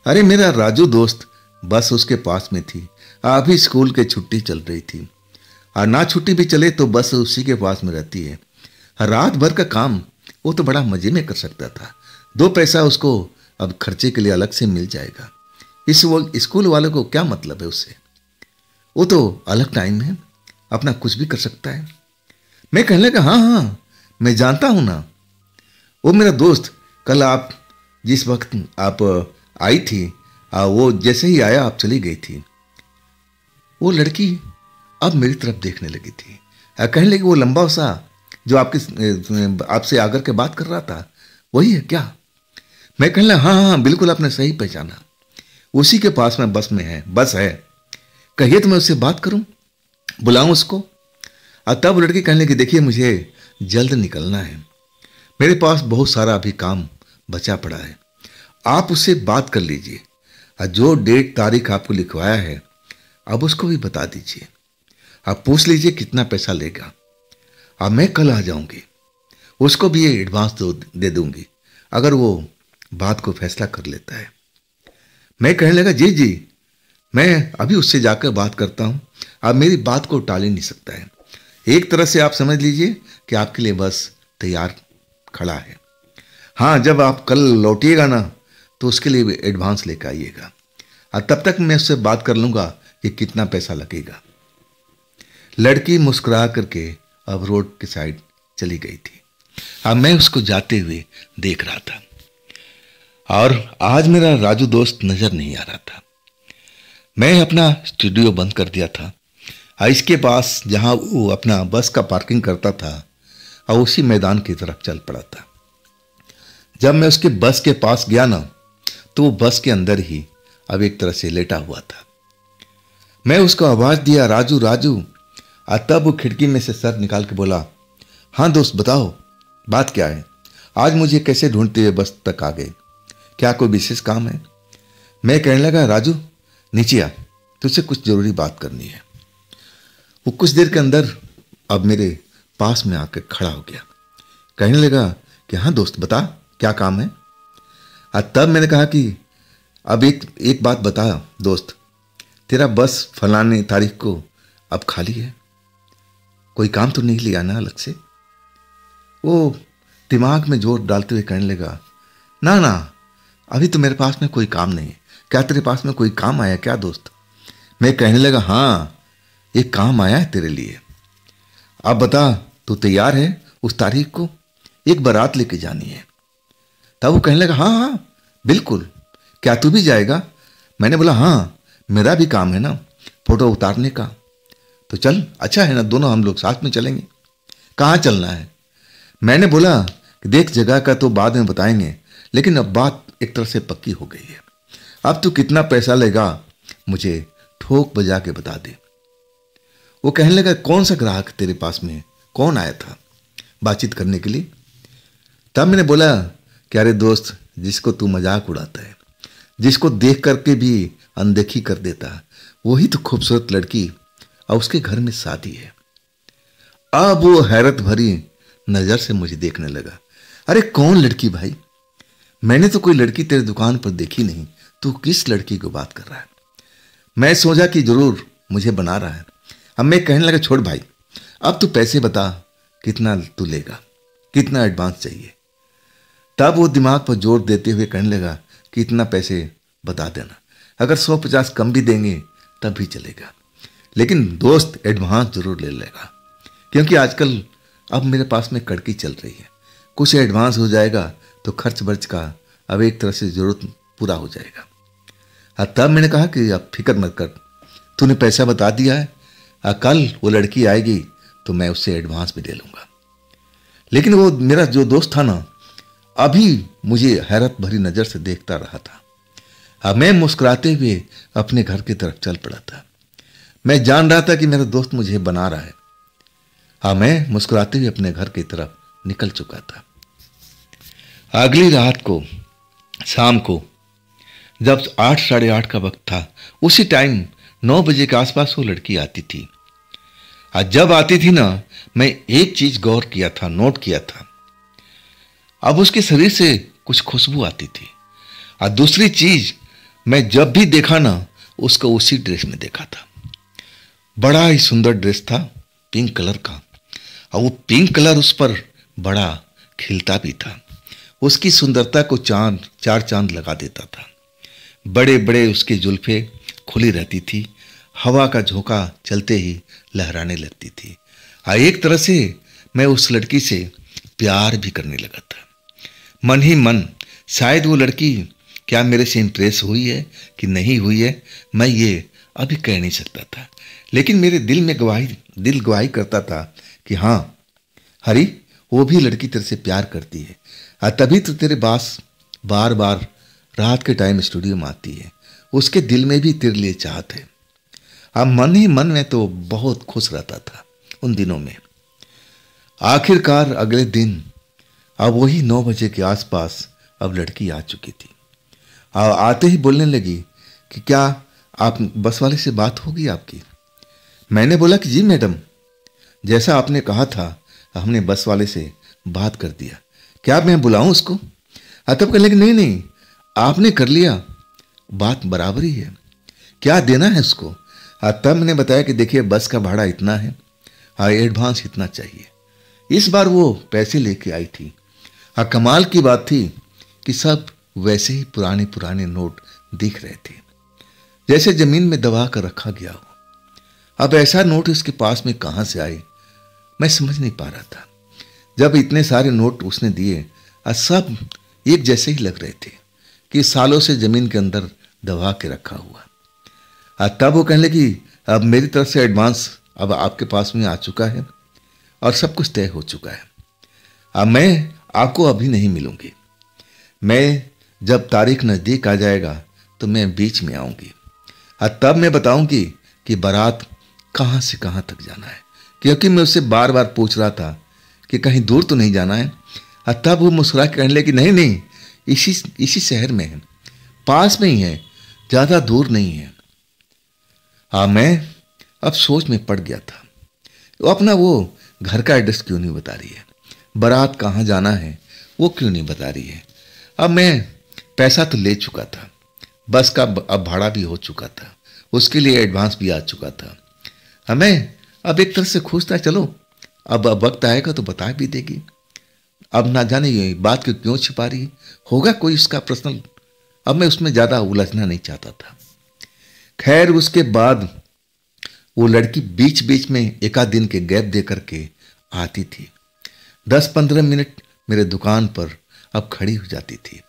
अरे मेरा राजू दोस्त, बस उसके पास में थी। अभी स्कूल के छुट्टी चल रही थी और ना छुट्टी भी चले तो बस उसी के पास में रहती है। रात भर का काम वो तो बड़ा मजे में कर सकता था। 2 पैसा उसको अब खर्चे के लिए अलग से मिल जाएगा। इस स्कूल वाले को क्या मतलब है उससे? वो तो अलग टाइम है, अपना कुछ भी कर सकता है। मैं कहने लगा हाँ, मैं जानता हूं ना, वो मेरा दोस्त। कल आप जिस वक्त आप आई थी, वो जैसे ही आया आप चली गई थी। वो लड़की अब मेरी तरफ देखने लगी थी। कहने लगी वो लंबा सा जो आपसे आकर के बात कर रहा था, वही है क्या? मैं कहने लगा हाँ, बिल्कुल आपने सही पहचाना, उसी के पास में बस है। कहिए तो मैं उससे बात करूं, बुलाऊं उसको? तब लड़की कहने लगी देखिए, मुझे जल्द निकलना है, मेरे पास बहुत सारा अभी काम बचा पड़ा है। आप उससे बात कर लीजिए और जो डेट तारीख आपको लिखवाया है अब उसको भी बता दीजिए। आप पूछ लीजिए कितना पैसा लेगा। अब मैं कल आ जाऊंगी, उसको भी ये एडवांस दे दूंगी अगर वो बात को फैसला कर लेता है। मैं कहने लगा जी, मैं अभी उससे जाकर बात करता हूं। अब मेरी बात को टाल ही नहीं सकता है। एक तरह से आप समझ लीजिए कि आपके लिए बस तैयार खड़ा है। हाँ, जब आप कल लौटिएगा ना तो उसके लिए एडवांस लेकर आइएगा और तब तक मैं उससे बात कर लूंगा कि कितना पैसा लगेगा। लड़की मुस्कुरा करके अब रोड के साइड चली गई थी। अब मैं उसको जाते हुए देख रहा था और आज मेरा राजू दोस्त नजर नहीं आ रहा था। मैं अपना स्टूडियो बंद कर दिया था इसके पास जहाँ वो अपना बस का पार्किंग करता था और उसी मैदान की तरफ चल पड़ा था। जब मैं उसके बस के पास गया ना, तो वो बस के अंदर ही अब एक तरह से लेटा हुआ था। मैं उसको आवाज दिया, राजू राजू। तब वो खिड़की में से सर निकाल के बोला, हाँ दोस्त बताओ, बात क्या है? आज मुझे कैसे ढूंढते हुए बस तक आ गए? क्या कोई विशेष काम है? मैं कहने लगा, राजू नीचे आ, तुझसे कुछ जरूरी बात करनी है। वो कुछ देर के अंदर अब मेरे पास में आकर खड़ा हो गया। कहने लगा कि हाँ दोस्त बता, क्या काम है? तब मैंने कहा कि अब एक बात बता दोस्त, तेरा बस फलाने तारीख को अब खाली है, कोई काम तो नहीं लिया ना अलग से? वो दिमाग में जोर डालते हुए कहने लगा, ना ना, अभी तो मेरे पास में कोई काम नहीं है। क्या तेरे पास में कोई काम आया क्या दोस्त? मैं कहने लगा, हाँ एक काम आया है तेरे लिए। अब बता, तू तैयार है उस तारीख को? एक बारात लेके जानी है। तब वो कहने लगा, हाँ हाँ बिल्कुल, क्या तू भी जाएगा? मैंने बोला, हाँ मेरा भी काम है ना फोटो उतारने का। तो चल, अच्छा है ना, दोनों हम लोग साथ में चलेंगे। कहाँ चलना है? मैंने बोला कि देख, जगह का तो बाद में बताएंगे, लेकिन अब बात एक तरह से पक्की हो गई है। अब तू कितना पैसा लेगा मुझे ठोक बजा के बता दे। वो कहने लगा, कौन सा ग्राहक तेरे पास में, कौन आया था बातचीत करने के लिए? तब मैंने बोला कि अरे दोस्त, जिसको तू मजाक उड़ाता है, जिसको देख करके भी अनदेखी कर देता, वही तो खूबसूरत लड़की और उसके घर में शादी है। अब वो हैरत भरी नजर से मुझे देखने लगा। अरे कौन लड़की भाई? मैंने तो कोई लड़की तेरे दुकान पर देखी नहीं, तू किस लड़की को बात कर रहा है? मैं सोचा कि जरूर मुझे बना रहा है। अब मैं कहने लगा, छोड़ भाई, अब तू पैसे बता, कितना तू लेगा, कितना एडवांस चाहिए? तब वो दिमाग पर जोर देते हुए कहने लगा कि इतना पैसे बता देना, अगर 150 कम भी देंगे तब भी चलेगा, लेकिन दोस्त एडवांस जरूर ले लेगा, क्योंकि आजकल अब मेरे पास में कड़की चल रही है। कुछ एडवांस हो जाएगा तो खर्च बर्च का अब एक तरह से जरूरत पूरा हो जाएगा। तब मैंने कहा कि अब फिक्र मत कर, तूने पैसा बता दिया है, कल वो लड़की आएगी तो मैं उससे एडवांस भी ले लूंगा। लेकिन वो मेरा जो दोस्त था ना, अभी मुझे हैरत भरी नजर से देखता रहा था। मैं मुस्कुराते हुए अपने घर की तरफ चल पड़ा था। मैं जान रहा था कि मेरा दोस्त मुझे बना रहा है। मैं मुस्कुराते हुए अपने घर की तरफ निकल चुका था। अगली रात को शाम को जब 8 साढ़े 8 का वक्त था, उसी टाइम 9 बजे के आसपास वो लड़की आती थी। जब आती थी ना, मैं एक चीज गौर किया था, नोट किया था। अब उसके शरीर से कुछ खुशबू आती थी। और दूसरी चीज, मैं जब भी देखा ना, उसको उसी ड्रेस में देखा था। बड़ा ही सुंदर ड्रेस था, पिंक कलर का, और वो पिंक कलर उस पर बड़ा खिलता भी था। उसकी सुंदरता को चार चांद लगा देता था। बड़े बड़े उसकी जुल्फे खुली रहती थी, हवा का झोंका चलते ही लहराने लगती थी। एक तरह से मैं उस लड़की से प्यार भी करने लगा था। मन ही मन, शायद वो लड़की क्या मेरे से इंप्रेस हुई है कि नहीं हुई है, मैं ये अभी कह नहीं सकता था। लेकिन मेरे दिल गवाही करता था कि हाँ हरी, वो भी लड़की तेरे से प्यार करती है, तभी तो तेरे पास बार बार रात के टाइम स्टूडियो में आती है। उसके दिल में भी तेरे लिए चाहत है। अब मन ही मन में तो बहुत खुश रहता था उन दिनों में। आखिरकार अगले दिन अब वही 9 बजे के आसपास अब लड़की आ चुकी थी। आते ही बोलने लगी कि क्या आप बस वाले से बात होगी आपकी? मैंने बोला कि जी मैडम, जैसा आपने कहा था हमने बस वाले से बात कर दिया, क्या मैं बुलाऊं उसको? तब कहने लगे नहीं नहीं, आपने कर लिया, बात बराबर ही है, क्या देना है उसको? तब मैंने बताया कि देखिए बस का भाड़ा इतना है, एडवांस इतना चाहिए। इस बार वो पैसे लेके आई थी। कमाल की बात थी कि सब वैसे ही पुराने पुराने नोट दिख रहे थे, जैसे जमीन में दबा कर रखा गया हो। अब ऐसा नोट उसके पास में कहां से आए, मैं समझ नहीं पा रहा था। जब इतने सारे नोट उसने दिए, सब एक जैसे ही लग रहे थे कि सालों से जमीन के अंदर दबा के रखा हुआ। तब वो कहने लगी अब मेरी तरफ से एडवांस अब आपके पास में आ चुका है और सब कुछ तय हो चुका है। अब मैं आपको अभी नहीं मिलूंगी। मैं जब तारीख नज़दीक आ जाएगा तो मैं बीच में आऊंगी और तब मैं बताऊंगी कि बारात कहाँ से कहाँ तक जाना है, क्योंकि मैं उससे बार बार पूछ रहा था कि कहीं दूर तो नहीं जाना है। और तब वो मुस्कुरा के कहने लगी, नहीं नहीं, इसी शहर में है, पास में ही है, ज़्यादा दूर नहीं है। हाँ, मैं अब सोच में पड़ गया था। वो अपना वो घर का एड्रेस क्यों नहीं बता रही है, बारात कहाँ जाना है वो क्यों नहीं बता रही है। अब मैं पैसा तो ले चुका था, बस का अब भाड़ा भी हो चुका था, उसके लिए एडवांस भी आ चुका था। हमें अब एक तरह से खुश था, चलो अब वक्त आएगा तो बता भी देगी। अब ना जाने ये बात क्यों छिपा रही, होगा कोई उसका पर्सनल। अब मैं उसमें ज़्यादा उलझना नहीं चाहता था। खैर, उसके बाद वो लड़की बीच बीच में एक आध दिन के गैप दे करके आती थी। 10-15 मिनट मेरे दुकान पर अब खड़ी हो जाती थी।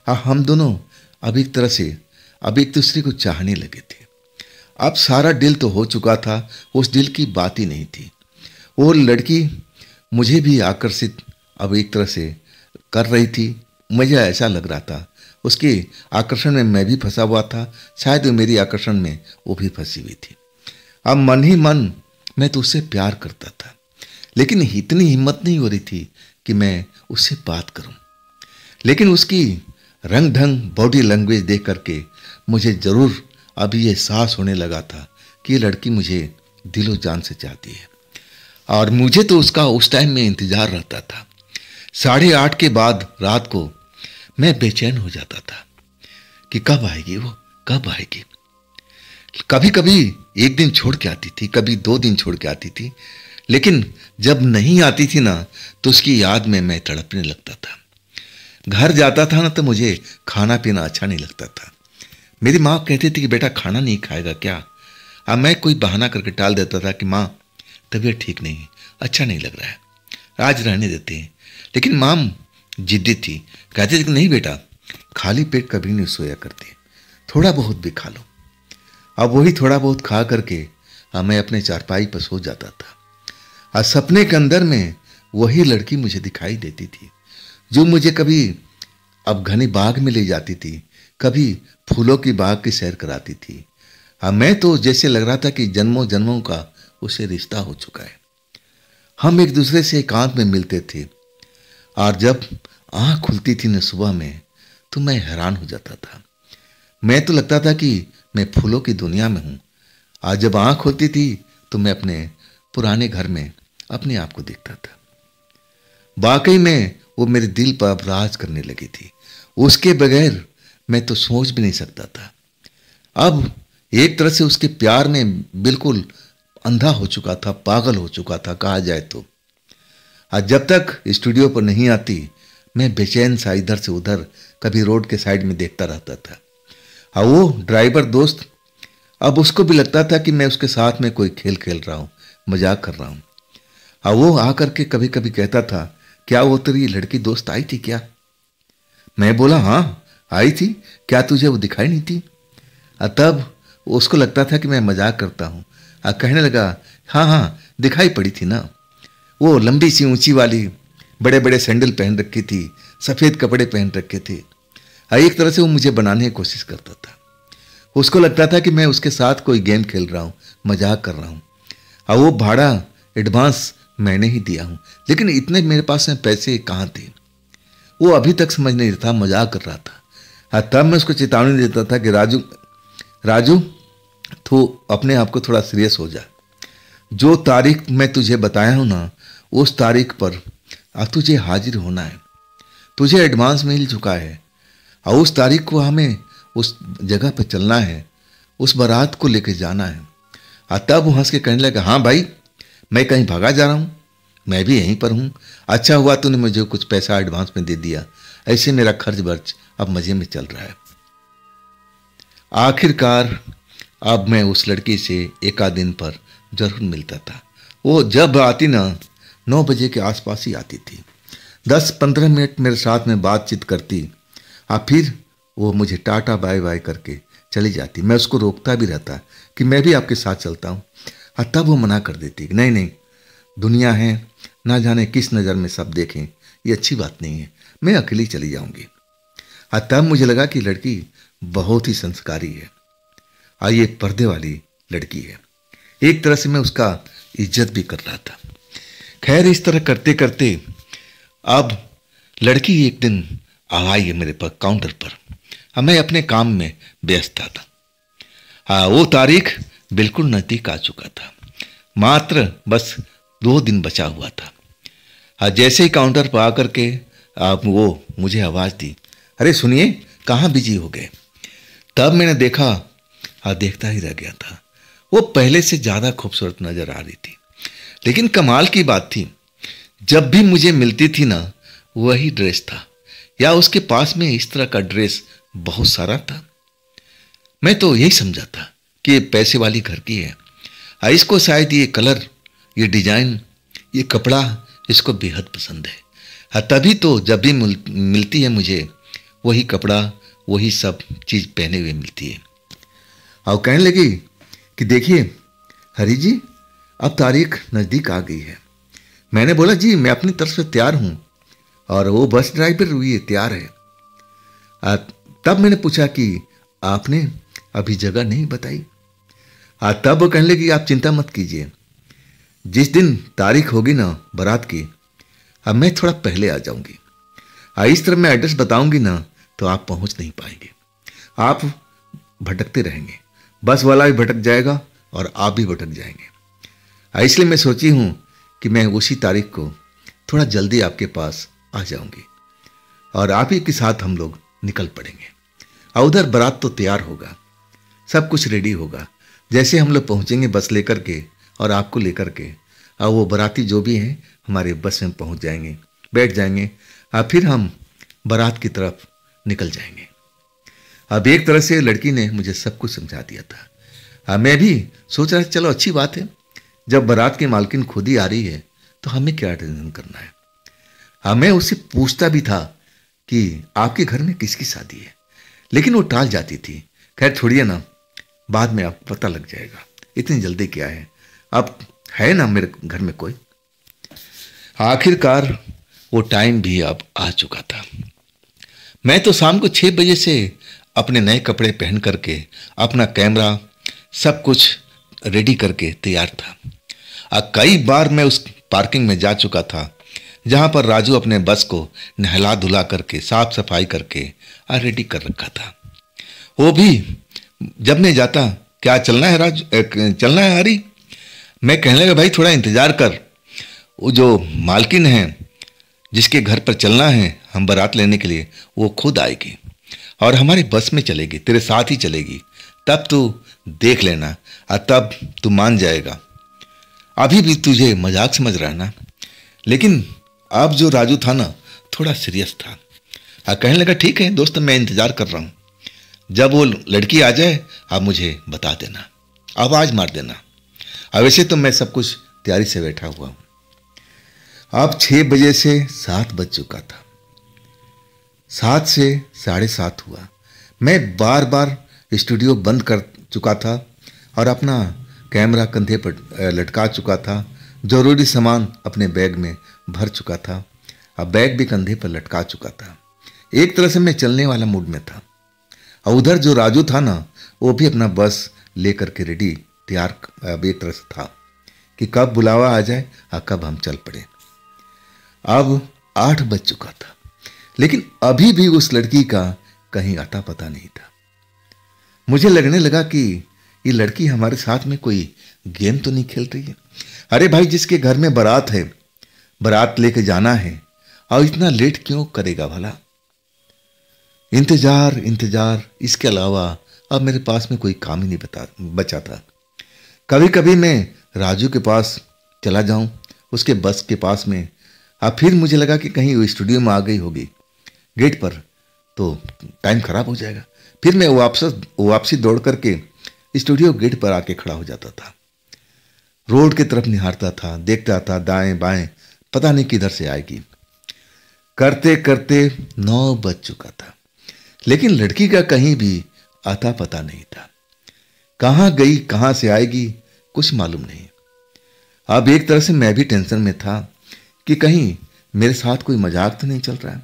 हम दोनों अब एक तरह से अब एक दूसरे को चाहने लगे थे। अब सारा डील तो हो चुका था, उस डील की बात ही नहीं थी। वो लड़की मुझे भी आकर्षित अब एक तरह से कर रही थी। मुझे ऐसा लग रहा था उसके आकर्षण में मैं भी फंसा हुआ था, शायद वो मेरी आकर्षण में वो भी फंसी हुई थी। अब मन ही मन मैं तो उससे प्यार करता था, लेकिन इतनी हिम्मत नहीं हो रही थी कि मैं उससे बात करूं। लेकिन उसकी रंग ढंग, बॉडी लैंग्वेज देख करके मुझे जरूर अभी ये एहसास होने लगा था कि ये लड़की मुझे दिलो जान से चाहती है। और मुझे तो उसका उस टाइम में इंतजार रहता था। 8:30 के बाद रात को मैं बेचैन हो जाता था कि कब आएगी वो, कब आएगी। कभी कभी एक दिन छोड़ के आती थी, कभी 2 दिन छोड़ के आती थी, लेकिन जब नहीं आती थी ना तो उसकी याद में मैं तड़पने लगता था। घर जाता था ना तो मुझे खाना पीना अच्छा नहीं लगता था। मेरी माँ कहती थी कि बेटा खाना नहीं खाएगा क्या। अब मैं कोई बहाना करके टाल देता था कि माँ तबीयत ठीक नहीं है, अच्छा नहीं लग रहा है, आज रहने देते हैं। लेकिन माँ जिद्दी थी, कहती थी कि नहीं बेटा, खाली पेट कभी नहीं सोया करते, थोड़ा बहुत भी खा लो। अब वही थोड़ा बहुत खा करके मैं अपने चारपाई पर सो जाता था। और सपने के अंदर में वही लड़की मुझे दिखाई देती थी, जो मुझे कभी अब घने बाग में ले जाती थी, कभी फूलों की बाग की सैर कराती थी। मैं तो जैसे लग रहा था कि जन्मों जन्मों का उससे रिश्ता हो चुका है। हम एक दूसरे से एकांत में मिलते थे, और जब आँख खुलती थी न सुबह में तो मैं हैरान हो जाता था। मैं तो लगता था कि मैं फूलों की दुनिया में हूँ। आज जब आँख खुलती थी तो मैं अपने पुराने घर में अपने आप को देखता था। वाकई में वो मेरे दिल पर अब राज करने लगी थी। उसके बगैर मैं तो सोच भी नहीं सकता था। अब एक तरह से उसके प्यार में बिल्कुल अंधा हो चुका था, पागल हो चुका था कहा जाए तो। आज जब तक स्टूडियो पर नहीं आती मैं बेचैन सा इधर से उधर कभी रोड के साइड में देखता रहता था। और वो ड्राइवर दोस्त, अब उसको भी लगता था कि मैं उसके साथ में कोई खेल खेल रहा हूँ, मजाक कर रहा हूँ। और वो आकर के कभी कभी कहता था, क्या वो तेरी लड़की दोस्त आई थी क्या? मैं बोला हाँ आई थी, क्या तुझे वो दिखाई नहीं थी? तब उसको लगता था कि मैं मजाक करता हूँ। कहने लगा हाँ हाँ दिखाई पड़ी थी ना, वो लंबी सी ऊंची वाली, बड़े बड़े सैंडल पहन रखी थी, सफ़ेद कपड़े पहन रखे थे। एक तरह से वो मुझे बनाने की कोशिश करता था। उसको लगता था कि मैं उसके साथ कोई गेम खेल रहा हूँ, मजाक कर रहा हूँ। और वो भाड़ा एडवांस मैंने ही दिया हूँ, लेकिन इतने मेरे पास में पैसे कहाँ थे। वो अभी तक समझ नहीं था, मजाक कर रहा था। तब मैं उसको चेतावनी देता था कि राजू राजू तो अपने आप को थोड़ा सीरियस हो जा। जो तारीख मैं तुझे बताया हूँ ना, उस तारीख पर तुझे हाजिर होना है। तुझे एडवांस मिल चुका है और उस तारीख को हमें उस जगह पर चलना है, उस बारात को लेकर जाना है। तब वो हंस के कहने लगा हाँ भाई, मैं कहीं भागा जा रहा हूँ, मैं भी यहीं पर हूँ। अच्छा हुआ तूने मुझे कुछ पैसा एडवांस में दे दिया, ऐसे मेरा खर्च बर्च अब मज़े में चल रहा है। आखिरकार अब मैं उस लड़की से एक आध दिन पर जरूर मिलता था। वो जब आती ना 9 बजे के आसपास ही आती थी, 10-15 मिनट मेरे साथ में बातचीत करती, फिर वो मुझे टाटा बाय बाय करके चली जाती। मैं उसको रोकता भी रहता कि मैं भी आपके साथ चलता हूँ। और तब वो मना कर देती कि नहीं नहीं, दुनिया है, ना जाने किस नज़र में सब देखें, ये अच्छी बात नहीं है, मैं अकेली चली जाऊंगी। और तब मुझे लगा कि लड़की बहुत ही संस्कारी है और ये पर्दे वाली लड़की है। एक तरह से मैं उसका इज्जत भी कर रहा था। खैर, इस तरह करते करते अब लड़की एक दिन आई है मेरे पास काउंटर पर। अब मैं अपने काम में व्यस्त था। हाँ, वो तारीख बिल्कुल नज़दीक आ चुका था, मात्र बस 2 दिन बचा हुआ था। हाँ, जैसे ही काउंटर पर आकर के आप वो मुझे आवाज़ दी, अरे सुनिए, कहाँ बिजी हो गए। तब मैंने देखा, हाँ, देखता ही रह गया था। वो पहले से ज़्यादा खूबसूरत नज़र आ रही थी। लेकिन कमाल की बात थी, जब भी मुझे मिलती थी ना, वही ड्रेस था या उसके पास में इस तरह का ड्रेस बहुत सारा था। मैं तो यही समझा था कि ये पैसे वाली घर की है, इसको शायद ये कलर, ये डिजाइन, ये कपड़ा इसको बेहद पसंद है। हाँ, तभी तो जब भी मिलती है मुझे वही कपड़ा, वही सब चीज़ पहने हुए मिलती है। और कहने लगी कि देखिए हरी जी, अब तारीख नज़दीक आ गई है। मैंने बोला जी, मैं अपनी तरफ से तैयार हूँ और वो बस ड्राइवर भी तैयार है। तब मैंने पूछा कि आपने अभी जगह नहीं बताई। तब वो कहने लगी आप चिंता मत कीजिए, जिस दिन तारीख होगी ना बारात की, अब मैं थोड़ा पहले आ जाऊंगी। इस तरह मैं एड्रेस बताऊंगी ना तो आप पहुंच नहीं पाएंगे, आप भटकते रहेंगे, बस वाला भी भटक जाएगा और आप भी भटक जाएंगे। इसलिए मैं सोची हूं कि मैं उसी तारीख को थोड़ा जल्दी आपके पास आ जाऊंगी और आप ही के साथ हम लोग निकल पड़ेंगे। और उधर बारात तो तैयार होगा, सब कुछ रेडी होगा। जैसे हम लोग पहुंचेंगे बस लेकर के और आपको लेकर के, और वो बाराती जो भी हैं हमारे बस में पहुंच जाएंगे, बैठ जाएंगे और फिर हम बारात की तरफ निकल जाएंगे। अब एक तरह से लड़की ने मुझे सब कुछ समझा दिया था। मैं भी सोच रहा था चलो अच्छी बात है, जब बारात की मालकिन खुद ही आ रही है तो हमें क्या टेंशन करना है। मैं उससे पूछता भी था कि आपके घर में किसकी शादी है, लेकिन वो टाल जाती थी। खैर छोड़िए ना, बाद में आप पता लग जाएगा, इतनी जल्दी क्या है, अब है ना मेरे घर में कोई। आखिरकार वो टाइम भी अब आ चुका था। मैं तो शाम को 6 बजे से अपने नए कपड़े पहन करके, अपना कैमरा सब कुछ रेडी करके तैयार था। कई बार मैं उस पार्किंग में जा चुका था जहां पर राजू अपने बस को नहला धुला करके, साफ सफाई करके रेडी कर रखा था। वो भी जब मैं जाता, क्या चलना है राजू, चलना है हरी, मैं कहने लगा भाई थोड़ा इंतजार कर, वो जो मालकिन है जिसके घर पर चलना है हम बारात लेने के लिए, वो खुद आएगी और हमारी बस में चलेगी, तेरे साथ ही चलेगी, तब तू देख लेना और तब तू मान जाएगा। अभी भी तुझे मजाक समझ रहा है ना। लेकिन अब जो राजू था ना, थोड़ा सीरियस था। कहने लगा ठीक है दोस्त, मैं इंतजार कर रहा हूँ, जब वो लड़की आ जाए आप मुझे बता देना, आवाज़ मार देना। वैसे तो मैं सब कुछ तैयारी से बैठा हुआ हूँ। अब 6 बजे से 7 बज चुका था, 7 से 7:30 हुआ। मैं बार बार स्टूडियो बंद कर चुका था और अपना कैमरा कंधे पर लटका चुका था, जरूरी सामान अपने बैग में भर चुका था, अब बैग भी कंधे पर लटका चुका था। एक तरह से मैं चलने वाला मूड में था। और उधर जो राजू था ना, वो भी अपना बस लेकर के रेडी तैयार एक तरह से था कि कब बुलावा आ जाए और कब हम चल पड़े। अब 8 बज चुका था, लेकिन अभी भी उस लड़की का कहीं अता पता नहीं था। मुझे लगने लगा कि ये लड़की हमारे साथ में कोई गेम तो नहीं खेल रही है। अरे भाई, जिसके घर में बारात है, बारात लेके जाना है, और इतना लेट क्यों करेगा भला। इंतजार इंतजार, इसके अलावा अब मेरे पास में कोई काम ही नहीं बचा था। कभी कभी मैं राजू के पास चला जाऊं, उसके बस के पास में, अब फिर मुझे लगा कि कहीं वो स्टूडियो में आ गई होगी गेट पर, तो टाइम खराब हो जाएगा। फिर मैं वापसी दौड़ करके स्टूडियो गेट पर आके खड़ा हो जाता था, रोड की तरफ निहारता था, देखता था दाएं बाएं, पता नहीं किधर से आएगी। करते करते 9 बज चुका था, लेकिन लड़की का कहीं भी आता पता नहीं था। कहाँ गई, कहाँ से आएगी, कुछ मालूम नहीं। अब एक तरह से मैं भी टेंशन में था कि कहीं मेरे साथ कोई मजाक तो नहीं चल रहा है,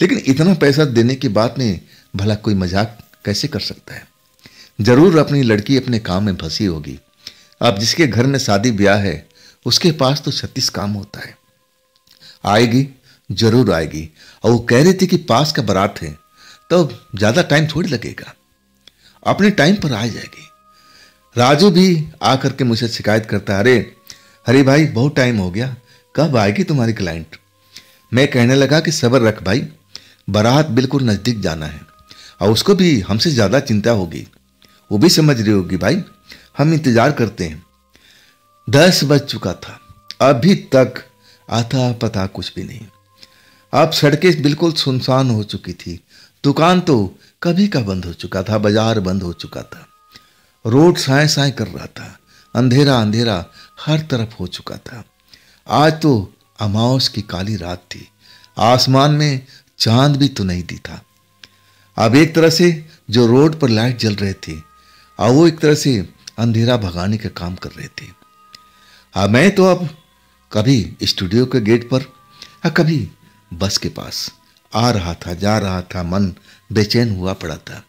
लेकिन इतना पैसा देने के बाद में भला कोई मजाक कैसे कर सकता है। जरूर अपनी लड़की अपने काम में फंसी होगी। अब जिसके घर में शादी ब्याह है उसके पास तो 36 काम होता है। आएगी, जरूर आएगी। और वो कह रही थी कि पास का बारात है तो ज्यादा टाइम थोड़ी लगेगा, अपने टाइम पर आ जाएगी। राजू भी आकर के मुझे शिकायत करता, अरे हरी भाई बहुत टाइम हो गया, कब आएगी तुम्हारी क्लाइंट। मैं कहने लगा कि सब्र रख भाई, बारात बिल्कुल नजदीक जाना है और उसको भी हमसे ज्यादा चिंता होगी। वो भी समझ रही होगी भाई, हम इंतजार करते हैं। 10 बज चुका था, अभी तक आता पता कुछ भी नहीं। अब सड़कें बिल्कुल सुनसान हो चुकी थी, दुकान तो कभी का बंद हो चुका था, बाजार बंद हो चुका था, रोड साए साए कर रहा था, अंधेरा अंधेरा हर तरफ हो चुका था। आज तो अमावस की काली रात थी, आसमान में चांद भी तो नहीं दिखा। अब एक तरह से जो रोड पर लाइट जल रहे थे और वो एक तरह से अंधेरा भगाने का काम कर रहे थे। मैं तो अब कभी स्टूडियो के गेट पर या कभी बस के पास आ रहा था, जा रहा था, मन बेचैन हुआ पड़ा था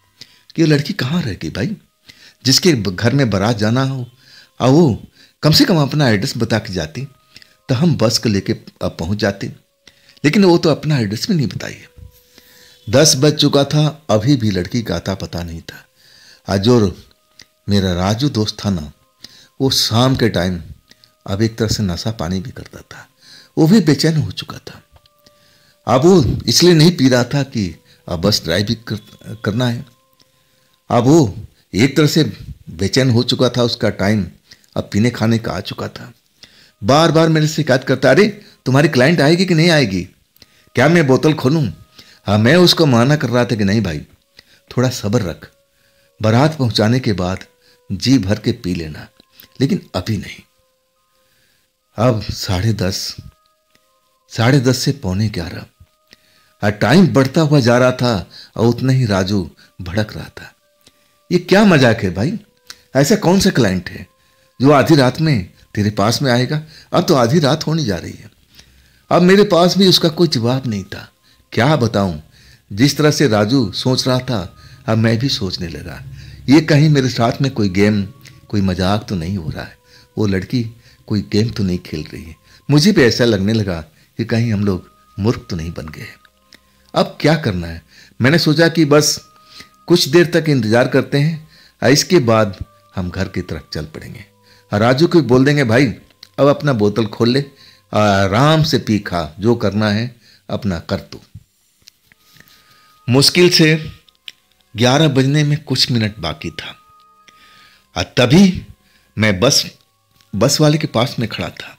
कि ये लड़की कहाँ रह गई भाई, जिसके घर में बारात जाना हो और वो कम से कम अपना एड्रेस बता के जाती तो हम बस को लेके पहुंच जाते, लेकिन वो तो अपना एड्रेस भी नहीं बताई। 10 बज चुका था, अभी भी लड़की का आता पता नहीं था। आज जो मेरा राजू दोस्त था ना, वो शाम के टाइम अब एक तरह से नशा पानी भी करता था, वो भी बेचैन हो चुका था। अब वो इसलिए नहीं पी रहा था कि अब बस ड्राइव भी करना है। अब वो एक तरह से बेचैन हो चुका था, उसका टाइम अब पीने खाने का आ चुका था। बार बार मेरे से शिकायत करता, अरे तुम्हारी क्लाइंट आएगी कि नहीं आएगी, क्या मैं बोतल खोलूं। हाँ, मैं उसको माना कर रहा था कि नहीं भाई, थोड़ा सब्र रख, बारात पहुंचाने के बाद जी भर के पी लेना, लेकिन अभी नहीं। अब 10:30, 10:30 से 11:15 टाइम बढ़ता हुआ जा रहा था और उतना ही राजू भड़क रहा था। ये क्या मजाक है भाई, ऐसा कौन सा क्लाइंट है जो आधी रात में तेरे पास में आएगा। अब तो आधी रात होने जा रही है। अब मेरे पास भी उसका कोई जवाब नहीं था। क्या बताऊं, जिस तरह से राजू सोच रहा था अब मैं भी सोचने लगा, ये कहीं मेरे साथ में कोई गेम, कोई मजाक तो नहीं हो रहा है, वो लड़की कोई गेम तो नहीं खेल रही है। मुझे भी ऐसा लगने लगा कि कहीं हम लोग मूर्ख तो नहीं बन गए। अब क्या करना है, मैंने सोचा कि बस कुछ देर तक इंतजार करते हैं और इसके बाद हम घर की तरफ चल पड़ेंगे। राजू को बोल देंगे, भाई अब अपना बोतल खोल ले, आराम से पी खा, जो करना है अपना कर तू। मुश्किल से 11 बजने में कुछ मिनट बाकी था और तभी मैं बस वाले के पास में खड़ा था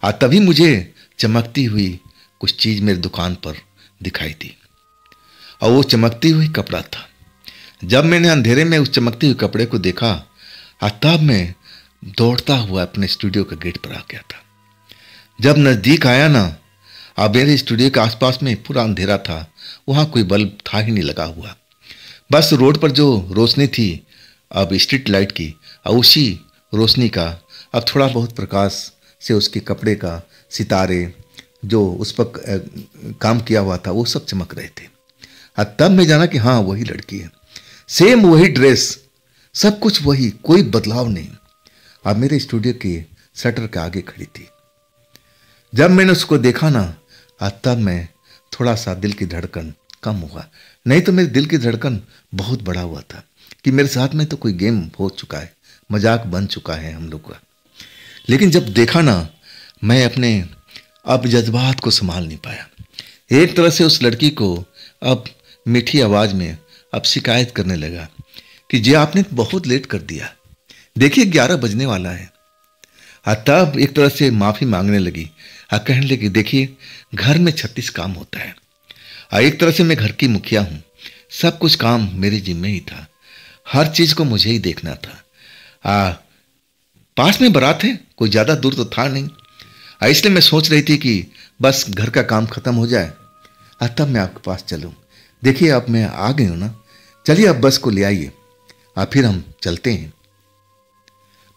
और तभी मुझे चमकती हुई कुछ चीज मेरी दुकान पर दिखाई दी और वो चमकती हुई कपड़ा था। जब मैंने अंधेरे में उस चमकते हुए कपड़े को देखा और तब मैं दौड़ता हुआ अपने स्टूडियो के गेट पर आ गया था। जब नजदीक आया ना, अब मेरे स्टूडियो के आसपास में पूरा अंधेरा था, वहां कोई बल्ब था ही नहीं लगा हुआ। बस रोड पर जो रोशनी थी अब स्ट्रीट लाइट की, और उसी रोशनी का अब थोड़ा बहुत प्रकाश से उसके कपड़े का, सितारे जो उस पर काम किया हुआ था वो सब चमक रहे थे। तब मैं जाना कि हाँ वही लड़की है, सेम वही ड्रेस, सब कुछ वही, कोई बदलाव नहीं। अब मेरे स्टूडियो के शटर के आगे खड़ी थी। जब मैंने उसको देखा ना, तब मैं थोड़ा सा दिल की धड़कन कम हुआ, नहीं तो मेरे दिल की धड़कन बहुत बड़ा हुआ था कि मेरे साथ में तो कोई गेम हो चुका है, मजाक बन चुका है हम लोग का। लेकिन जब देखा ना, मैं अपने अब जज्बात को संभाल नहीं पाया। एक तरह से उस लड़की को अब मीठी आवाज में अब शिकायत करने लगा कि जी आपने बहुत लेट कर दिया, देखिए 11 बजने वाला है। तब एक तरह से माफी मांगने लगी, कहने लगी देखिए घर में 36 काम होता है, एक तरह से मैं घर की मुखिया हूं, सब कुछ काम मेरे जिम्मे ही था, हर चीज को मुझे ही देखना था। पास में बारात है, कोई ज्यादा दूर तो था नहीं, इसलिए मैं सोच रही थी कि बस घर का काम खत्म हो जाए तब मैं आपके पास चलूं। देखिए अब मैं आ गई हूं ना, चलिए अब बस को ले आइए, फिर हम चलते हैं।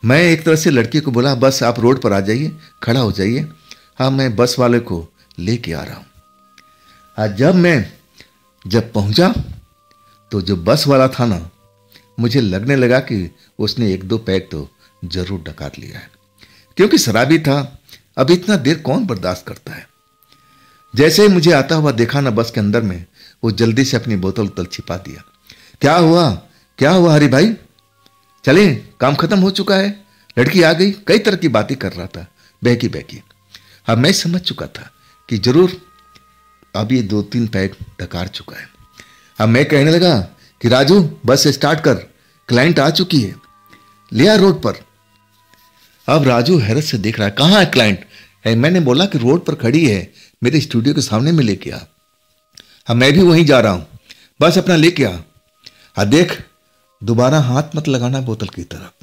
मैं एक तरह से लड़की को बोला, बस आप रोड पर आ जाइए, खड़ा हो जाइए, हाँ मैं बस वाले को लेके आ रहा हूँ। आज जब पहुंचा तो जो बस वाला था ना, मुझे लगने लगा कि उसने एक दो पैक तो जरूर डकार लिया है, क्योंकि शराबी था। अब इतना देर कौन बर्दाश्त करता है। जैसे ही मुझे आता हुआ देखा ना बस के अंदर में, वो जल्दी से अपनी बोतल उतल छिपा दिया। क्या हुआ हरी भाई, चले काम खत्म हो चुका है, लड़की आ गई, कई तरह की बातें कर रहा था बहकी। अब मैं समझ चुका था कि जरूर अब ये 2-3 पैक डकार चुका है। अब मैं कहने लगा कि राजू बस स्टार्ट कर, क्लाइंट आ चुकी है, ले आ रोड पर। अब राजू हैरत से देख रहा है, कहाँ है क्लाइंट? मैंने बोला कि रोड पर खड़ी है, मेरे स्टूडियो के सामने में लेके आ। अब मैं भी वहीं जा रहा हूं, बस अपना लेके आ। देख दोबारा हाथ मत लगाना बोतल की तरफ।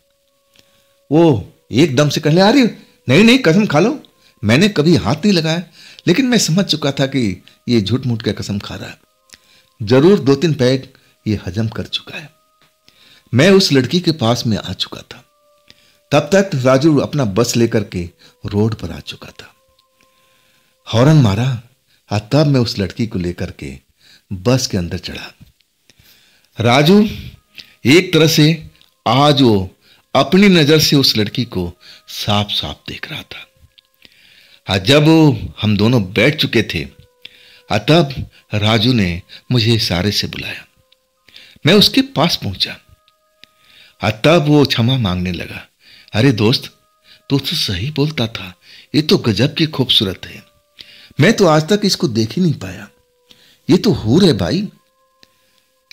वो एकदम से कहने, अरे नहीं कसम खा लो, मैंने कभी हाथ नहीं लगाया। लेकिन मैं समझ चुका था कि ये झूठ मूठ का कसम खा रहा है, जरूर 2-3 पैक ये हजम कर चुका है। मैं उस लड़की के पास में आ चुका था। तब तक राजू अपना बस लेकर के रोड पर आ चुका था। हॉर्न मारा और तब मैं उस लड़की को लेकर के बस के अंदर चढ़ा। राजू एक तरह से आज वो अपनी नजर से उस लड़की को साफ साफ देख रहा था। जब हम दोनों बैठ चुके थे तब राजू ने मुझे इशारे से बुलाया। मैं उसके पास पहुंचा। तब वो क्षमा मांगने लगा। अरे दोस्त, तू तो सही बोलता था, ये तो गजब की खूबसूरत है, मैं तो आज तक इसको देख ही नहीं पाया। ये तो हूर है भाई,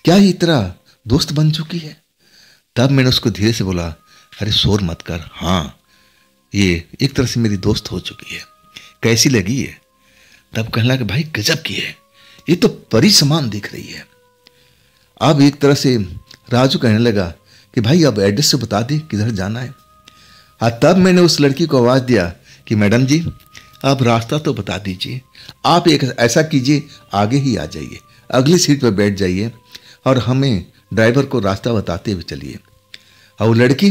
क्या ये तेरा दोस्त बन चुकी है? तब मैंने उसको धीरे से बोला, अरे शोर मत कर, हाँ ये एक तरह से मेरी दोस्त हो चुकी है, कैसी लगी है? तब कहने लगा, भाई गजब की है, ये तो परी समान दिख रही है। अब एक तरह से राजू कहने लगा कि भाई अब एड्रेस से बता दे किधर जाना है। तब मैंने उस लड़की को आवाज दिया कि मैडम जी आप रास्ता तो बता दीजिए, आप एक ऐसा कीजिए आगे ही आ जाइए, अगली सीट पर बैठ जाइए और हमें ड्राइवर को रास्ता बताते हुए चलिए। और वो लड़की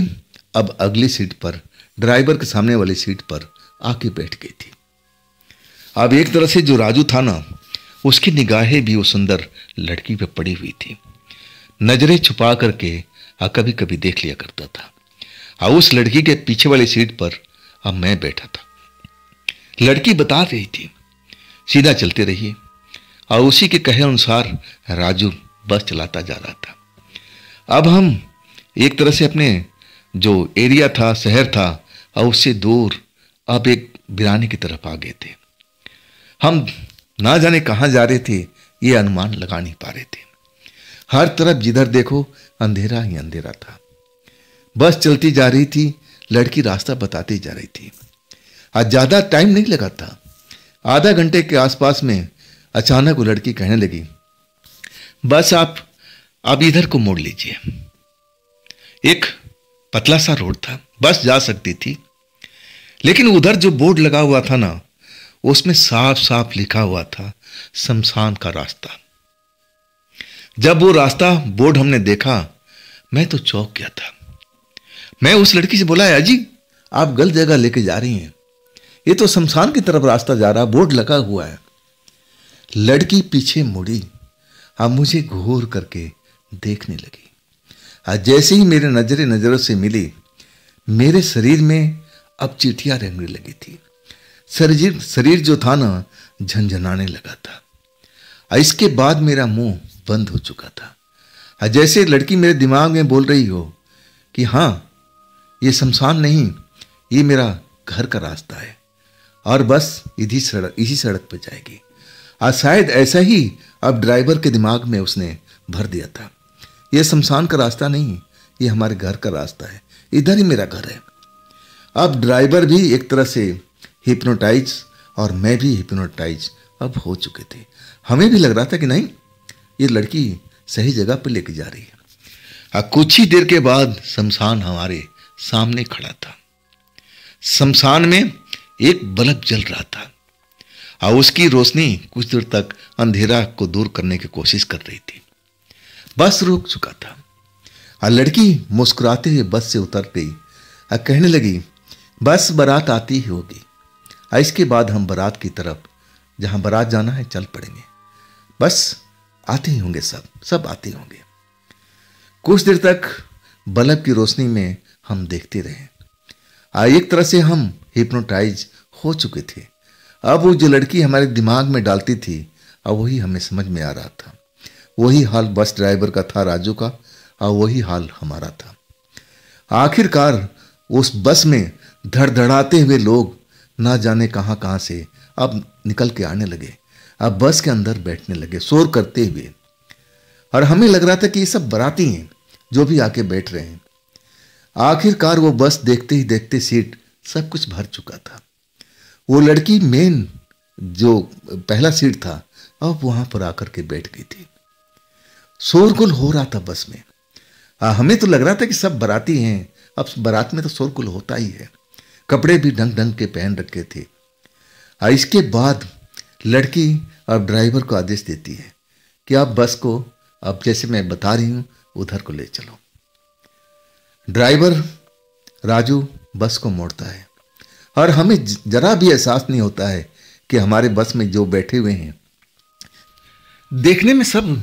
अब अगली सीट पर, ड्राइवर के सामने वाली सीट पर आके बैठ गई थी। अब एक तरह से जो राजू था ना, उसकी निगाहें भी वो सुंदर लड़की पे पड़ी हुई थी। नजरें छुपा करके कभी कभी देख लिया करता था। और उस लड़की के पीछे वाली सीट पर अब मैं बैठा था। लड़की बता रही थी सीधा चलते रहिए, और उसी के कहे अनुसार राजू बस चलाता जा रहा था। अब हम एक तरह से अपने जो एरिया था, शहर था, और उससे दूर अब एक वीराने की तरफ आ गए थे। हम ना जाने कहाँ जा रहे थे, ये अनुमान लगा नहीं पा रहे थे। हर तरफ जिधर देखो अंधेरा ही अंधेरा था। बस चलती जा रही थी, लड़की रास्ता बताती जा रही थी। आज ज्यादा टाइम नहीं लगा था, आधा घंटे के आसपास में अचानक वो लड़की कहने लगी, बस आप इधर को मोड़ लीजिए। एक पतला सा रोड था, बस जा सकती थी, लेकिन उधर जो बोर्ड लगा हुआ था ना, उसमें साफ साफ लिखा हुआ था शमशान का रास्ता। जब वो रास्ता बोर्ड हमने देखा, मैं तो चौंक गया था। मैं उस लड़की से बोला, अजी आप गलत जगह लेके जा रही हैं, ये तो शमशान की तरफ रास्ता जा रहा, बोर्ड लगा हुआ है। लड़की पीछे मुड़ी, अब मुझे घूर करके देखने लगी। जैसे ही मेरे नजरों से मिली, मेरे शरीर में अब चींटियां रेंगने लगी थी। शरीर जो था ना, झंझनाने लगा था। इसके बाद मेरा मुंह बंद हो चुका था। जैसे लड़की मेरे दिमाग में बोल रही हो कि हाँ ये शमशान नहीं, ये मेरा घर का रास्ता है, और बस इसी सड़क पे जाएगी। आज शायद ऐसा ही अब ड्राइवर के दिमाग में उसने भर दिया था। ये शमशान का रास्ता नहीं, ये हमारे घर का रास्ता है, इधर ही मेरा घर है। अब ड्राइवर भी एक तरह से हिप्नोटाइज और मैं भी हिप्नोटाइज अब हो चुके थे। हमें भी लग रहा था कि नहीं, ये लड़की सही जगह पर लेके जा रही है। कुछ ही देर के बाद शमशान हमारे सामने खड़ा था। शमशान में एक बल्ब जल रहा था और उसकी रोशनी कुछ देर तक अंधेरा को दूर करने की कोशिश कर रही थी। बस रुक चुका था और लड़की मुस्कुराते हुए बस से उतर गई। कहने लगी, बस बारात आती ही होगी, इसके बाद हम बारात की तरफ, जहां बारात जाना है, चल पड़ेंगे। बस आते ही होंगे, सब आते ही होंगे। कुछ देर तक बल्ब की रोशनी में हम देखते रहे। एक तरह से हम हिप्नोटाइज हो चुके थे। अब वो जो लड़की हमारे दिमाग में डालती थी, अब वही हमें समझ में आ रहा था। वही हाल बस ड्राइवर का था, राजू का, और वही हाल हमारा था। आखिरकार उस बस में धड़धड़ाते हुए लोग ना जाने कहां कहां से अब निकल के आने लगे। अब बस के अंदर बैठने लगे शोर करते हुए, और हमें लग रहा था कि ये सब बाराती हैं जो भी आके बैठ रहे हैं। आखिरकार वो बस देखते ही देखते सीट सब कुछ भर चुका था। वो लड़की मेन जो पहला सीट था, अब वहां पर आकर के बैठ गई थी। शोरगुल हो रहा था बस में। हमें तो लग रहा था कि सब बाराती हैं। अब बारात में तो शोरगुल होता ही है। कपड़े भी ढंग ढंग के पहन रखे थे। इसके बाद लड़की अब ड्राइवर को आदेश देती है कि आप बस को, अब जैसे मैं बता रही हूं, उधर को ले चलो। ड्राइवर राजू बस को मोड़ता है, और हमें जरा भी एहसास नहीं होता है कि हमारे बस में जो बैठे हुए हैं, देखने में सब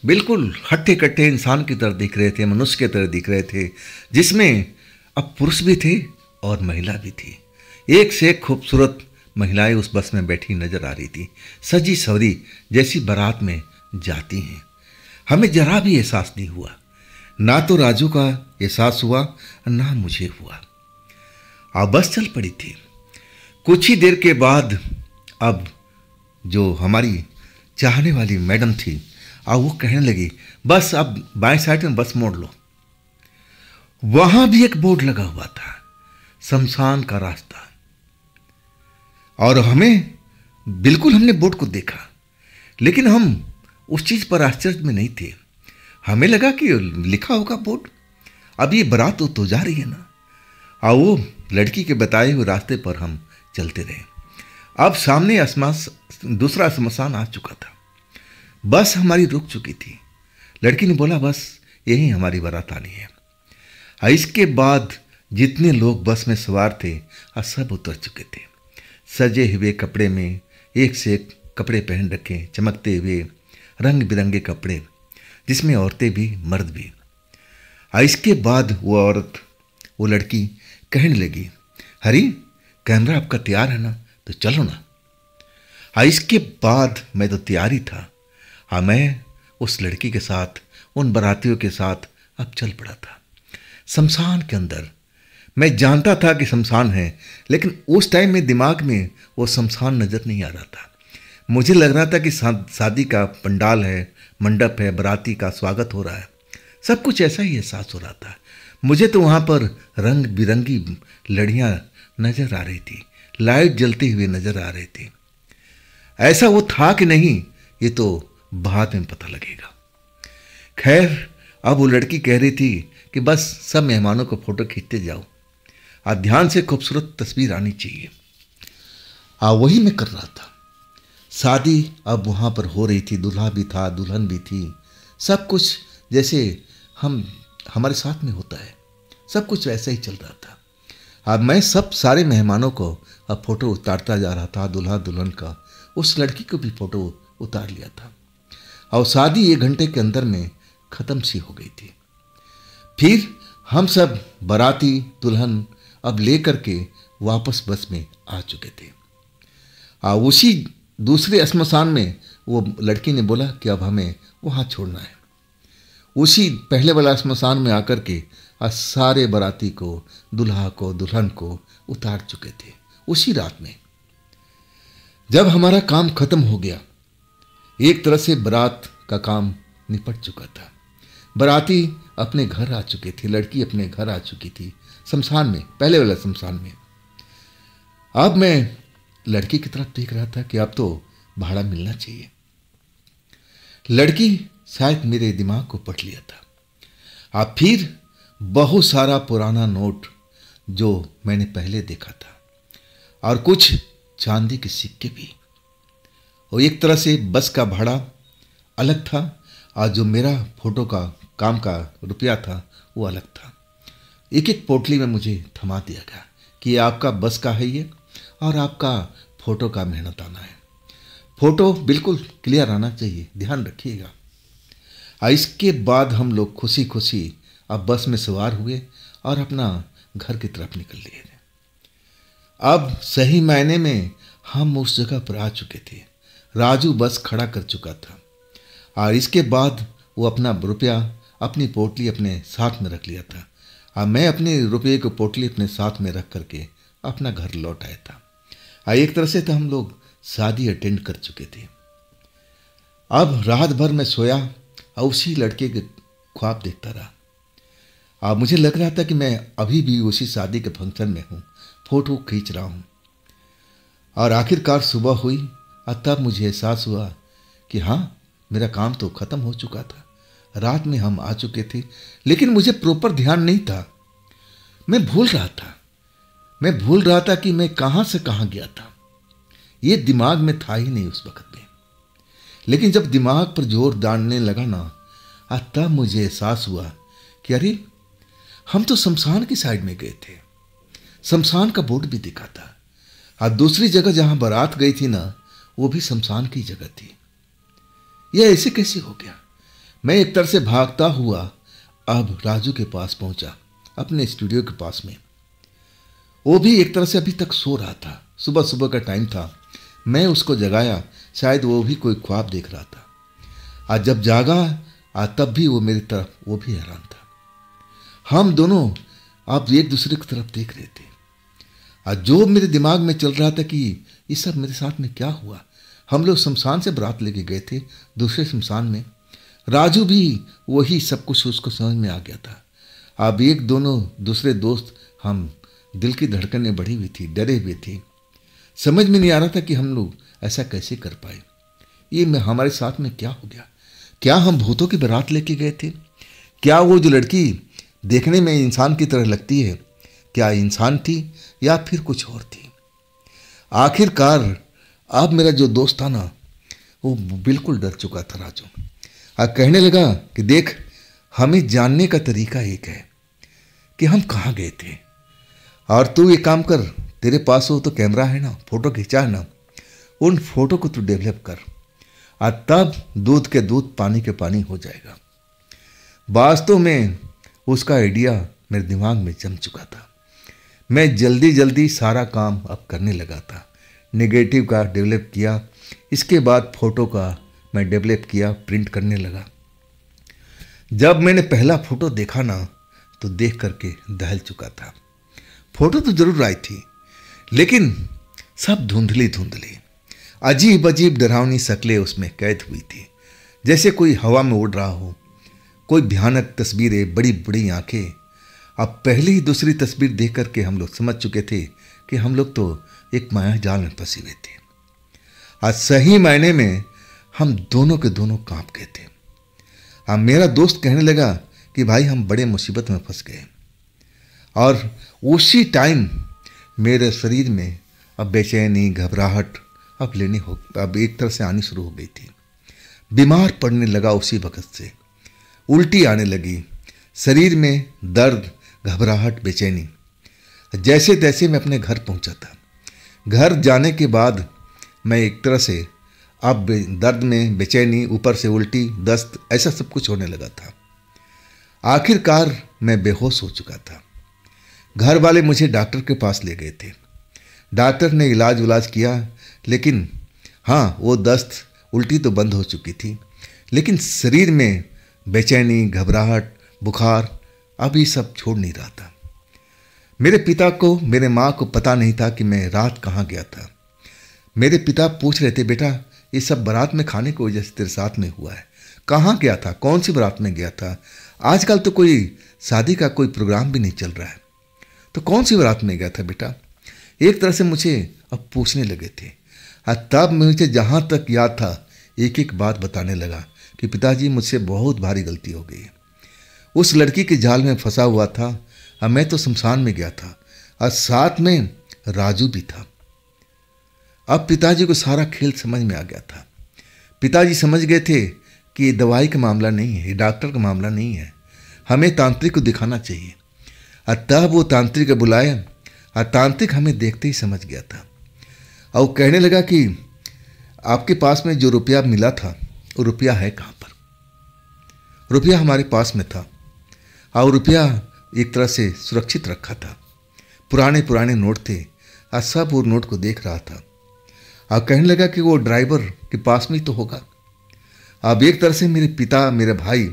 बिल्कुल हट्टे कट्टे इंसान की तरह दिख रहे थे, मनुष्य की तरह दिख रहे थे, जिसमें अब पुरुष भी थे और महिला भी थी। एक से एक खूबसूरत महिलाएं उस बस में बैठी नजर आ रही थी, सजी सवरी जैसी बारात में जाती हैं। हमें जरा भी एहसास नहीं हुआ, ना तो राजू का एहसास हुआ, ना मुझे हुआ। अब बस चल पड़ी थी। कुछ ही देर के बाद अब जो हमारी चाहने वाली मैडम थी, अब वो कहने लगी, बस अब बाएं साइड में बस मोड़ लो। वहां भी एक बोर्ड लगा हुआ था, शमशान का रास्ता, और हमने बोर्ड को देखा, लेकिन हम उस चीज पर आश्चर्य में नहीं थे। हमें लगा कि लिखा होगा बोर्ड, अब ये बारात तो जा रही है ना। और वो लड़की के बताए हुए रास्ते पर हम चलते रहे। अब सामने दूसरा श्मशान आ चुका था। बस हमारी रुक चुकी थी। लड़की ने बोला, बस यही हमारी बारात आनी है। इसके बाद जितने लोग बस में सवार थे, सब उतर चुके थे, सजे हुए कपड़े में, एक से एक कपड़े पहन रखे, चमकते हुए रंग बिरंगे कपड़े, जिसमें औरतें भी मर्द भी। इसके बाद वो लड़की कहने लगी, हरी कैमरा आपका तैयार है ना, तो चलो ना। इसके बाद मैं तो तैयार ही था। मैं उस लड़की के साथ, उन बारातियों के साथ अब चल पड़ा था शमशान के अंदर। मैं जानता था कि शमशान है, लेकिन उस टाइम में दिमाग में वो शमशान नजर नहीं आ रहा था। मुझे लग रहा था कि शादी का पंडाल है, मंडप है, बाराती का स्वागत हो रहा है, सब कुछ ऐसा ही एहसास हो रहा था। मुझे तो वहाँ पर रंग बिरंगी लड़ियाँ नजर आ रही थी, लाइट जलती हुई नजर आ रही थी। ऐसा वो था कि नहीं, ये तो बाद में पता लगेगा। खैर, अब वो लड़की कह रही थी कि बस सब मेहमानों को फोटो खींचते जाओ, ध्यान से खूबसूरत तस्वीर आनी चाहिए। वही मैं कर रहा था। शादी अब वहाँ पर हो रही थी, दूल्हा भी था, दुल्हन भी थी, सब कुछ जैसे हमारे साथ में होता है, सब कुछ वैसे ही चल रहा था। अब मैं सब सारे मेहमानों को अब फोटो उतारता जा रहा था, दूल्हा दुल्हन का। उस लड़की को भी फोटो उतार लिया था, और शादी 1 घंटे के अंदर में ख़त्म सी हो गई थी। फिर हम सब बाराती दुल्हन अब ले करके वापस बस में आ चुके थे। उसी दूसरे श्मशान में वो लड़की ने बोला कि अब हमें वहाँ छोड़ना है। उसी पहले वाला श्मशान में आकर के सारे बाराती को, दुल्हा को, दुल्हन को उतार चुके थे उसी रात में। जब हमारा काम खत्म हो गया, एक तरह से बारात का काम निपट चुका था। बाराती अपने घर आ चुके थे, लड़की अपने घर आ चुकी थी शमशान में, पहले वाला शमशान में। अब मैं लड़की की तरफ देख रहा था कि अब तो भाड़ा मिलना चाहिए। लड़की शायद मेरे दिमाग को पढ़ लिया था। अब फिर बहुत सारा पुराना नोट जो मैंने पहले देखा था, और कुछ चांदी के सिक्के भी। और एक तरह से बस का भाड़ा अलग था, और जो मेरा फोटो का काम का रुपया था वो अलग था। एक एक पोटली में मुझे थमा दिया गया कि ये आपका बस का है ये, और आपका फोटो का मेहनत आना है। फोटो बिल्कुल क्लियर आना चाहिए, ध्यान रखिएगा। इसके बाद हम लोग खुशी खुशी अब बस में सवार हुए और अपना घर की तरफ निकल लिए। अब सही मायने में हम उस जगह पर आ चुके थे। राजू बस खड़ा कर चुका था और इसके बाद वो अपना रुपया, अपनी पोटली अपने साथ में रख लिया था और मैं अपने रुपये को पोटली अपने साथ में रख करके अपना घर लौट आया था। एक तरह से तो हम लोग शादी अटेंड कर चुके थे। अब रात भर मैं सोया और उसी लड़के के ख्वाब देखता रहा। मुझे लग रहा था कि मैं अभी भी उसी शादी के फंक्शन में हूँ, फोटो खींच रहा हूँ। और आखिरकार सुबह हुई और तब मुझे एहसास हुआ कि हाँ, मेरा काम तो ख़त्म हो चुका था। रात में हम आ चुके थे, लेकिन मुझे प्रॉपर ध्यान नहीं था। मैं भूल रहा था कि मैं कहाँ से कहाँ गया था। ये दिमाग में था ही नहीं उस वक्त में। लेकिन जब दिमाग पर जोर डालने लगा ना, तब मुझे एहसास हुआ कि अरे, हम तो शमशान की साइड में गए थे। शमशान का बोर्ड भी दिखा था और दूसरी जगह जहां बारात गई थी ना, वो भी शमशान की जगह थी। यह ऐसे कैसे हो गया? मैं एक तरह से भागता हुआ अब राजू के पास पहुंचा, अपने स्टूडियो के पास में। वो भी एक तरह से अभी तक सो रहा था, सुबह सुबह का टाइम था। मैं उसको जगाया, शायद वो भी कोई ख्वाब देख रहा था। आज जब जागा तब भी वो मेरी तरफ, वो भी हैरान था। हम दोनों अब एक दूसरे की तरफ देख रहे थे। आज जो मेरे दिमाग में चल रहा था कि ये सब मेरे साथ में क्या हुआ। हम लोग शमशान से बारात लेके गए थे दूसरे शमशान में। राजू भी वही सब कुछ उसको समझ में आ गया था। अब एक दोनों दूसरे दोस्त, हम दिल की धड़कनें बढ़ी हुई थी, डरे हुए थे। समझ में नहीं आ रहा था कि हम लोग ऐसा कैसे कर पाए। ये हमारे साथ में क्या हो गया? क्या हम भूतों की बारात लेके गए थे? क्या वो जो लड़की देखने में इंसान की तरह लगती है, क्या इंसान थी या फिर कुछ और थी? आखिरकार अब मेरा जो दोस्त था ना, वो बिल्कुल डर चुका था। राजू कहने लगा कि देख, हमें जानने का तरीका एक है कि हम कहाँ गए थे, और तू ये काम कर, तेरे पास हो तो कैमरा है ना, फोटो खिंचा है ना, उन फोटो को तू डेवलप कर और तब दूध के दूध, पानी के पानी हो जाएगा। वास्तव में उसका आइडिया मेरे दिमाग में जम चुका था। मैं जल्दी जल्दी सारा काम अब करने लगा था। नेगेटिव का डेवलप किया, इसके बाद फोटो का मैं डेवलप किया, प्रिंट करने लगा। जब मैंने पहला फोटो देखा ना, तो देख करके दहल चुका था। फोटो तो जरूर आई थी, लेकिन सब धुंधली धुंधली, अजीब अजीब डरावनी शक्लें उसमें कैद हुई थी, जैसे कोई हवा में उड़ रहा हो। कोई भयानक तस्वीरें, बड़ी बड़ी आंखें। अब पहली ही दूसरी तस्वीर देख करके हम लोग समझ चुके थे कि हम लोग तो एक माया जाल में फंसे हुए थे। आज सही मायने में हम दोनों के दोनों कांप गए थे। अब मेरा दोस्त कहने लगा कि भाई, हम बड़े मुसीबत में फंस गए। और उसी टाइम मेरे शरीर में अब बेचैनी, घबराहट अब एक तरह से आनी शुरू हो गई थी। बीमार पड़ने लगा उसी वक्त से। उल्टी आने लगी, शरीर में दर्द, घबराहट, बेचैनी। जैसे तैसे मैं अपने घर पहुंचा था। घर जाने के बाद मैं एक तरह से अब दर्द में बेचैनी, ऊपर से उल्टी, दस्त, ऐसा सब कुछ होने लगा था। आखिरकार मैं बेहोश हो चुका था। घर वाले मुझे डॉक्टर के पास ले गए थे। डॉक्टर ने इलाज किया, लेकिन हाँ, वो दस्त, उल्टी तो बंद हो चुकी थी, लेकिन शरीर में बेचैनी, घबराहट, बुखार अब ये सब छोड़ नहीं रहा था। मेरे पिता को, मेरे माँ को पता नहीं था कि मैं रात कहाँ गया था। मेरे पिता पूछ रहे थे, बेटा, ये सब बारात में खाने की वजह से तेरे साथ में हुआ है। कहाँ गया था? कौन सी बारात में गया था? आजकल तो कोई शादी का कोई प्रोग्राम भी नहीं चल रहा है, तो कौन सी बारात में गया था बेटा? एक तरह से मुझे अब पूछने लगे थे। तब मुझे जहाँ तक याद था, एक एक बात बताने लगा कि पिताजी, मुझसे बहुत भारी गलती हो गई है। उस लड़की के जाल में फंसा हुआ था और मैं तो शमशान में गया था और साथ में राजू भी था। अब पिताजी को सारा खेल समझ में आ गया था। पिताजी समझ गए थे कि ये दवाई का मामला नहीं है, ये डॉक्टर का मामला नहीं है, हमें तांत्रिक को दिखाना चाहिए। तब वो तांत्रिक बुलाए और तांत्रिक हमें देखते ही समझ गया था और वो कहने लगा कि आपके पास में जो रुपया मिला था वो रुपया है कहाँ पर। रुपया हमारे पास में था और रुपया एक तरह से सुरक्षित रखा था। पुराने पुराने नोट थे और सब वो नोट को देख रहा था और कहने लगा कि वो ड्राइवर के पास में ही तो होगा। अब एक तरह से मेरे पिता, मेरे भाई,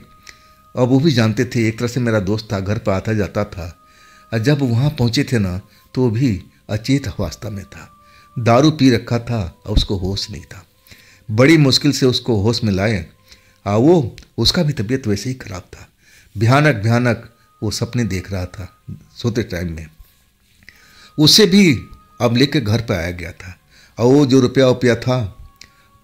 और वो भी जानते थे, एक तरह से मेरा दोस्त था, घर पर आता जाता था। और जब वहाँ पहुँचे थे ना तो वो भी अचेत अवस्था में था, दारू पी रखा था और उसको होश नहीं था। बड़ी मुश्किल से उसको होश में लाए और वो उसका भी तबीयत वैसे ही खराब था। भयानक भयानक वो सपने देख रहा था सोते टाइम में। उससे भी अब लेके घर पर आया गया था और वो जो रुपया था,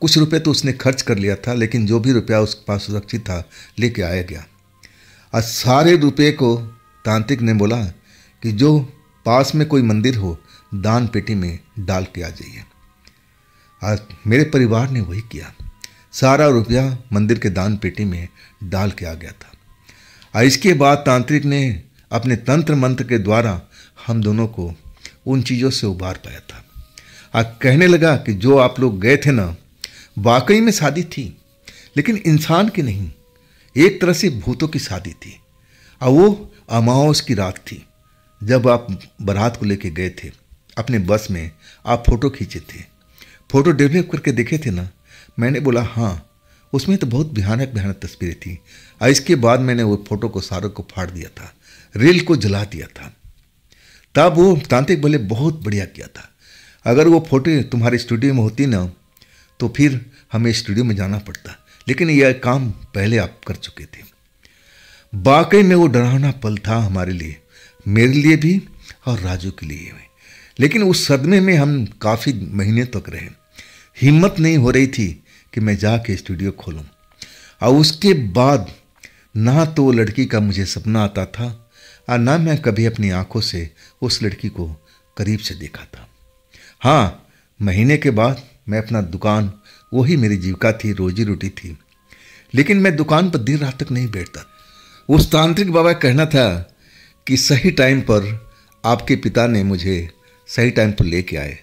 कुछ रुपये तो उसने खर्च कर लिया था, लेकिन जो भी रुपया उसके पास सुरक्षित था लेके आया गया। और सारे रुपये को तांत्रिक ने बोला कि जो पास में कोई मंदिर हो दान पेटी में डाल के आ जाइए। और मेरे परिवार ने वही किया, सारा रुपया मंदिर के दान पेटी में डाल के आ गया था। और इसके बाद तांत्रिक ने अपने तंत्र मंत्र के द्वारा हम दोनों को उन चीज़ों से उबार पाया था। और कहने लगा कि जो आप लोग गए थे ना, वाकई में शादी थी, लेकिन इंसान की नहीं, एक तरह से भूतों की शादी थी। और वो अमावस की रात थी जब आप बारात को लेके गए थे अपने बस में। आप फ़ोटो खींचे थे, फ़ोटो डेवलप करके देखे थे ना। मैंने बोला हाँ, उसमें तो बहुत भयानक भयानक तस्वीरें थी। और इसके बाद मैंने वो फ़ोटो को सारों को फाड़ दिया था, रील को जला दिया था। तब वो तांत्रिक बोले बहुत बढ़िया किया था, अगर वो फ़ोटो तुम्हारे स्टूडियो में होती ना तो फिर हमें स्टूडियो में जाना पड़ता, लेकिन यह काम पहले आप कर चुके थे। वाकई में वो डरावना पल था हमारे लिए, मेरे लिए भी और राजू के लिए भी। लेकिन उस सदमे में हम काफ़ी महीने तक रहे। हिम्मत नहीं हो रही थी कि मैं जाके स्टूडियो खोलूं। और उसके बाद ना तो वो लड़की का मुझे सपना आता था और ना मैं कभी अपनी आंखों से उस लड़की को करीब से देखा था। हाँ, महीने के बाद मैं अपना दुकान, वही मेरी जीविका थी, रोजी रोटी थी, लेकिन मैं दुकान पर देर रात तक नहीं बैठता। उस तांत्रिक बाबा का कहना था कि सही टाइम पर आपके पिता ने मुझे सही टाइम पर लेके आए।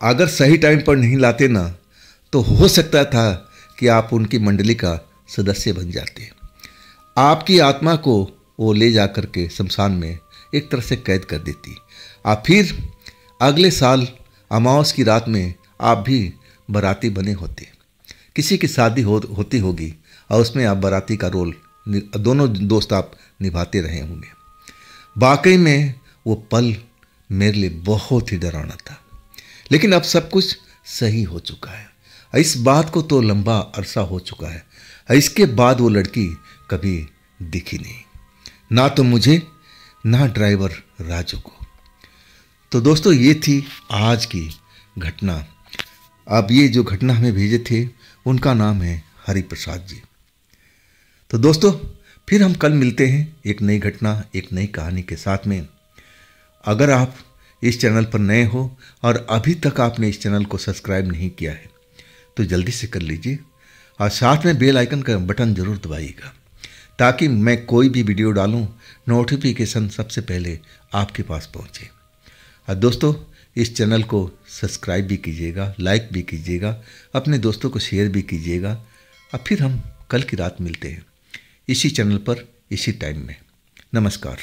अगर सही टाइम पर नहीं लाते ना तो हो सकता था कि आप उनकी मंडली का सदस्य बन जाते। आपकी आत्मा को वो ले जा कर के शमशान में एक तरह से कैद कर देती। आप फिर अगले साल अमावस की रात में आप भी बाराती बने होते, किसी की शादी होती होगी और उसमें आप बाराती का रोल दोनों दोस्त आप निभाते रहे होंगे। वाकई में वो पल मेरे लिए बहुत ही डरावना था, लेकिन अब सब कुछ सही हो चुका है। इस बात को तो लंबा अरसा हो चुका है। इसके बाद वो लड़की कभी दिखी नहीं, ना तो मुझे ना ड्राइवर राजू को। तो दोस्तों ये थी आज की घटना। अब ये जो घटना हमें भेजे थे उनका नाम है हरि प्रसाद जी। तो दोस्तों फिर हम कल मिलते हैं एक नई घटना, एक नई कहानी के साथ में। अगर आप इस चैनल पर नए हो और अभी तक आपने इस चैनल को सब्सक्राइब नहीं किया है तो जल्दी से कर लीजिए और साथ में बेल आइकन का बटन ज़रूर दबाइएगा ताकि मैं कोई भी वीडियो डालूं नोटिफिकेशन सबसे पहले आपके पास पहुंचे। और दोस्तों इस चैनल को सब्सक्राइब भी कीजिएगा, लाइक भी कीजिएगा, अपने दोस्तों को शेयर भी कीजिएगा। और फिर हम कल की रात मिलते हैं इसी चैनल पर, इसी टाइम में। नमस्कार।